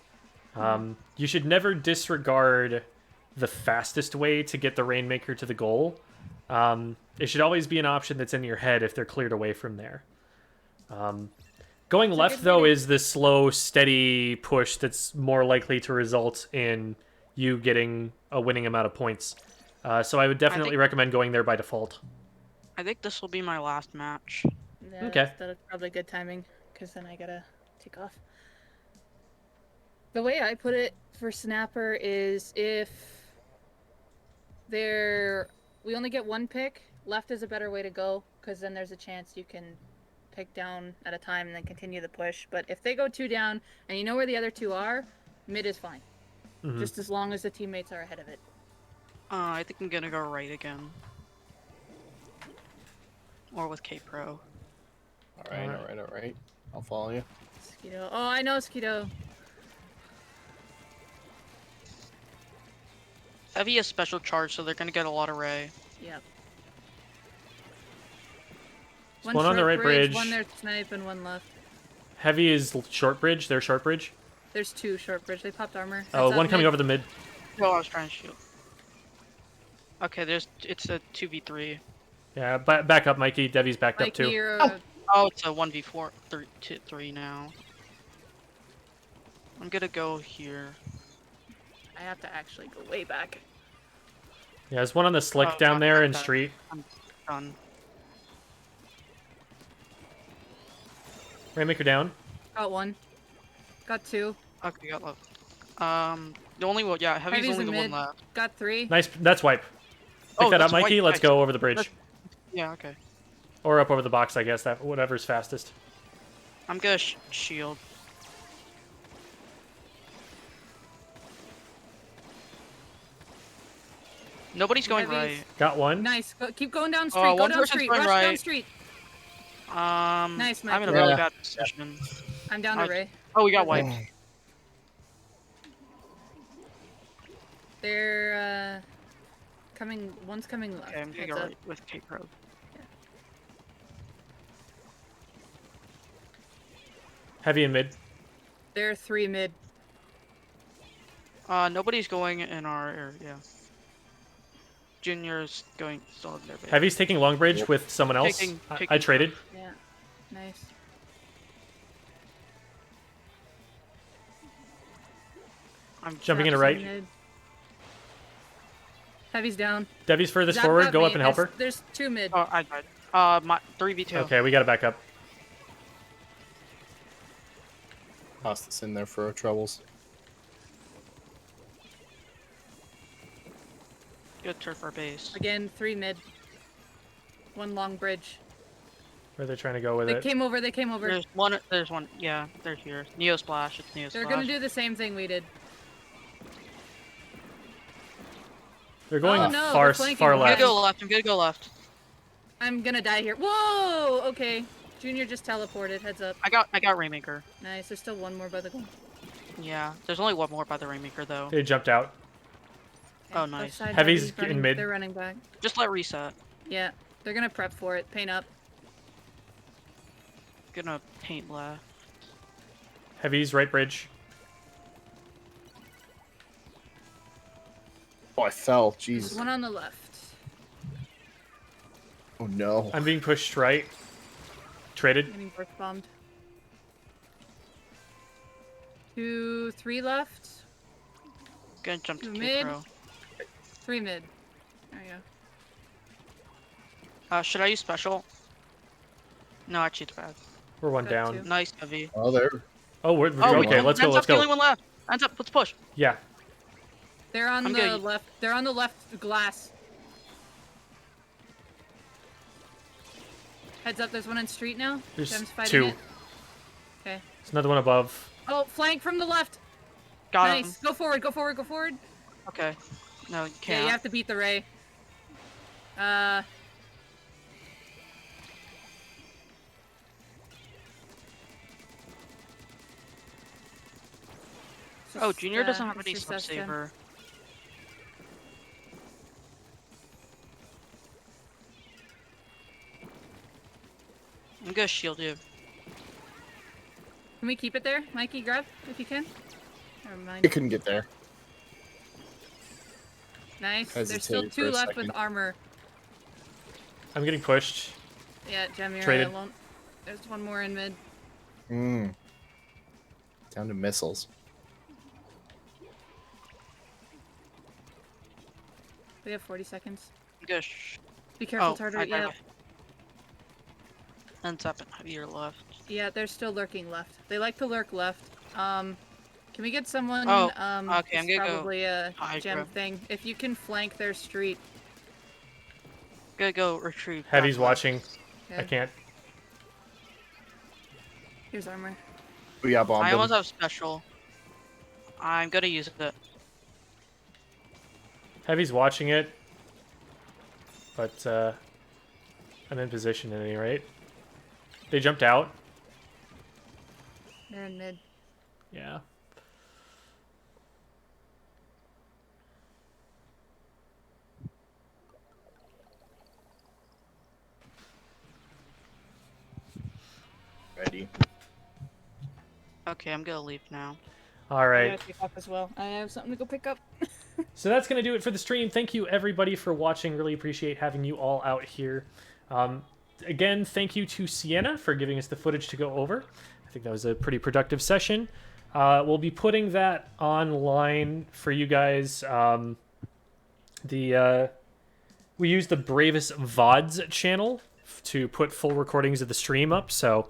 Speaker 1: You should never disregard the fastest way to get the Rainmaker to the goal. It should always be an option that's in your head if they're cleared away from there. Going left, though, is the slow, steady push that's more likely to result in you getting a winning amount of points. So I would definitely recommend going there by default.
Speaker 8: I think this will be my last match.
Speaker 5: Yeah,
Speaker 1: Okay.
Speaker 5: that's probably good timing, because then I gotta take off. The way I put it for Snapper is if we only get one pick, left is a better way to go, because then there's a chance you can pick down at a time and then continue the push. But if they go 2 down and you know where the other 2 are, mid is fine. Just as long as the teammates are ahead of it.
Speaker 8: I think I'm gonna go right again. Or with K-Pro.
Speaker 7: Alright. I'll follow you.
Speaker 5: Skeeto. Oh, I know Skeeto.
Speaker 8: Heavy is special charge, so they're gonna get a lot of ray.
Speaker 5: Yep.
Speaker 1: One on the
Speaker 5: short
Speaker 1: right bridge.
Speaker 5: One there snipe and one left.
Speaker 1: Heavy is short bridge. They're short bridge.
Speaker 5: There's 2 short bridge. They popped armor.
Speaker 1: Oh,
Speaker 5: Heads
Speaker 1: one
Speaker 5: up,
Speaker 1: coming
Speaker 5: mid.
Speaker 1: over the mid.
Speaker 8: Oh, I was trying to shoot. Okay, it's a 2v3.
Speaker 1: Yeah, back up, Mikey. Devi's backed up
Speaker 5: Mikey,
Speaker 1: too.
Speaker 5: you're,
Speaker 8: Oh, it's a 1v4, 3 now. I'm gonna go here.
Speaker 5: I have to actually go way back.
Speaker 1: Yeah, there's one on the slick down there in street.
Speaker 8: I'm done.
Speaker 1: Rainmaker down.
Speaker 5: Got 1. Got 2.
Speaker 8: Okay, got left. The only one, yeah, heavy's only the one left.
Speaker 5: Got 3.
Speaker 1: Nice. That's wipe. Pick that up,
Speaker 8: that's
Speaker 1: Mikey.
Speaker 8: white,
Speaker 1: Let's go over the bridge.
Speaker 8: Yeah, okay.
Speaker 1: Or up over the box, I guess. That whatever's fastest.
Speaker 8: I'm gonna shield. Nobody's going
Speaker 5: Heavies.
Speaker 8: right.
Speaker 1: Got one.
Speaker 5: Nice. Keep going down street. Go
Speaker 8: one
Speaker 5: down
Speaker 8: person's
Speaker 5: street.
Speaker 8: going
Speaker 5: Rush down
Speaker 8: right.
Speaker 5: street.
Speaker 8: Nice, I'm in a
Speaker 5: Mikey.
Speaker 8: really bad position.
Speaker 5: I'm down to Ray.
Speaker 8: Oh, we got wiped.
Speaker 5: They're coming. One's coming left.
Speaker 8: Okay, I'm gonna
Speaker 5: Heads
Speaker 8: go
Speaker 5: up.
Speaker 8: right with K-Pro.
Speaker 1: Heavy and mid.
Speaker 5: They're 3 mid.
Speaker 8: Nobody's going in our area. Junior's going still in their base.
Speaker 1: Heavy's taking long bridge with someone else. I
Speaker 8: Taking-
Speaker 1: traded.
Speaker 5: Yeah. Nice.
Speaker 8: I'm
Speaker 1: Jumping into
Speaker 5: Traps
Speaker 1: right.
Speaker 5: mid. Heavy's down.
Speaker 1: Devi's furthest
Speaker 5: Zap
Speaker 1: forward.
Speaker 5: got
Speaker 1: Go
Speaker 5: me.
Speaker 1: up and help her.
Speaker 5: There's 2 mid.
Speaker 8: Oh, I died. My 3v2.
Speaker 1: Okay, we gotta back up.
Speaker 7: Toss this in there for our troubles.
Speaker 8: Good turf our base.
Speaker 5: Again, 3 mid. 1 long bridge.
Speaker 1: Where are they trying to go with
Speaker 5: They
Speaker 1: it?
Speaker 5: came over. They came over.
Speaker 8: There's one. Yeah, they're here. Neo Splash. It's Neo
Speaker 5: They're
Speaker 8: Splash.
Speaker 5: gonna do the same thing we did.
Speaker 1: They're going
Speaker 5: Oh, no,
Speaker 1: far
Speaker 5: they're flanking.
Speaker 1: far
Speaker 8: I'm gonna
Speaker 1: left.
Speaker 8: go left. I'm gonna go left.
Speaker 5: I'm gonna die here. Whoa! Okay. Junior just teleported. Heads up.
Speaker 8: I got Rainmaker.
Speaker 5: Nice. There's still 1 more by the goal.
Speaker 8: Yeah, there's only one more by the Rainmaker though.
Speaker 1: They jumped out.
Speaker 8: Oh,
Speaker 5: Left
Speaker 8: nice.
Speaker 5: side,
Speaker 1: Heavy's
Speaker 5: running,
Speaker 1: in mid.
Speaker 5: They're running back.
Speaker 8: Just let reset.
Speaker 5: Yeah. They're gonna prep for it. Paint up.
Speaker 8: Gonna paint left.
Speaker 1: Heavy's right bridge.
Speaker 7: Oh, I fell.
Speaker 5: There's
Speaker 7: Jesus.
Speaker 5: 1 on the left.
Speaker 7: Oh no.
Speaker 1: I'm being pushed right. Traded.
Speaker 5: Getting brick bombed. 2, 3 left.
Speaker 8: Gonna jump to
Speaker 5: Two mid.
Speaker 8: K-Pro.
Speaker 5: 3 mid. There you go.
Speaker 8: Should I use special? No, actually it's bad.
Speaker 1: We're 1
Speaker 5: Got
Speaker 1: down.
Speaker 5: 2.
Speaker 8: Nice, heavy.
Speaker 7: Oh, there.
Speaker 1: Oh, we're
Speaker 8: Oh,
Speaker 1: okay. Let's go.
Speaker 8: Ends
Speaker 1: Let's
Speaker 8: up the only
Speaker 1: go.
Speaker 8: one left. Ends up. Let's push.
Speaker 1: Yeah.
Speaker 5: They're on
Speaker 8: I'm
Speaker 5: the
Speaker 8: good.
Speaker 5: left. They're on the left glass. Heads up, there's 1 in street now.
Speaker 1: There's
Speaker 5: Gem's fighting
Speaker 1: 2.
Speaker 5: it. Okay.
Speaker 1: There's another one above.
Speaker 5: Oh, flank from the left.
Speaker 8: Got
Speaker 5: Nice.
Speaker 8: him.
Speaker 5: Go forward, go forward, go forward.
Speaker 8: Okay. No, you
Speaker 5: Yeah,
Speaker 8: can't.
Speaker 5: you have to beat the ray.
Speaker 8: Oh, Junior doesn't have
Speaker 5: it's
Speaker 8: any
Speaker 5: just us, Jen.
Speaker 8: subsaver. I'm gonna shield you.
Speaker 5: Can we keep it there? Mikey, grab if you can. Never
Speaker 7: I
Speaker 5: mind.
Speaker 7: couldn't get there.
Speaker 5: Nice.
Speaker 7: Hesitated
Speaker 5: There's still
Speaker 7: for
Speaker 5: 2
Speaker 7: a
Speaker 5: left
Speaker 7: second.
Speaker 5: with armor.
Speaker 1: I'm getting pushed.
Speaker 5: Yeah, Jem, you're
Speaker 1: Traded.
Speaker 5: alone. There's one more in mid.
Speaker 7: Mm. Down to missiles.
Speaker 5: We have 40 seconds.
Speaker 8: I'm gonna
Speaker 5: Be careful,
Speaker 8: Oh,
Speaker 5: Tartar.
Speaker 8: I
Speaker 5: Yeah.
Speaker 8: got it. And tap it heavier left.
Speaker 5: Yeah, they're still lurking left. They like to lurk left. Can we get someone?
Speaker 8: Oh,
Speaker 5: okay,
Speaker 8: I'm
Speaker 5: it's
Speaker 8: gonna go
Speaker 5: probably a
Speaker 8: high
Speaker 5: gem
Speaker 8: ground.
Speaker 5: thing. If you can flank their street.
Speaker 8: Gonna go retrieve.
Speaker 1: Heavy's
Speaker 8: back left.
Speaker 1: watching. I
Speaker 5: Okay.
Speaker 1: can't.
Speaker 5: Here's armor.
Speaker 7: We got bombed.
Speaker 8: I almost
Speaker 7: them.
Speaker 8: have special. I'm gonna use it.
Speaker 1: Heavy's watching it. But I'm in position at any rate. They jumped out.
Speaker 5: They're in mid.
Speaker 1: Yeah.
Speaker 7: Ready.
Speaker 8: Okay, I'm gonna leave now.
Speaker 1: All
Speaker 5: I
Speaker 1: right.
Speaker 5: gotta pick up as well. I have something to go pick up.
Speaker 1: So that's going to do it for the stream. Thank you, everybody, for watching. Really appreciate having you all out here. Again, thank you to Sienna for giving us the footage to go over. I think that was a pretty productive session. We'll be putting that online for you guys. We use the Bravous VODs channel to put full recordings of the stream up. So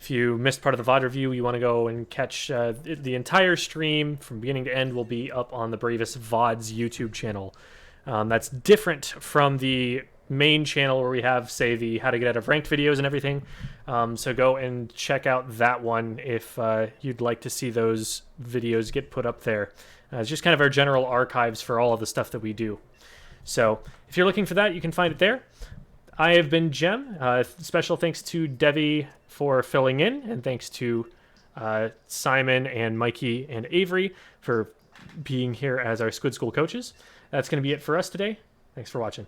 Speaker 1: if you missed part of the VOD review, you want to go and catch the entire stream from beginning to end will be up on the Bravous VODs YouTube channel. That's different from the main channel where we have, say, the how to get out of ranked videos and everything. So go and check out that one if you'd like to see those videos get put up there. It's just kind of our general archives for all of the stuff that we do. So if you're looking for that, you can find it there. I have been Jem. Special thanks to Devi for filling in, and thanks to Simon and Mikey and Avery for being here as our Squid School coaches. That's going to be it for us today. Thanks for watching.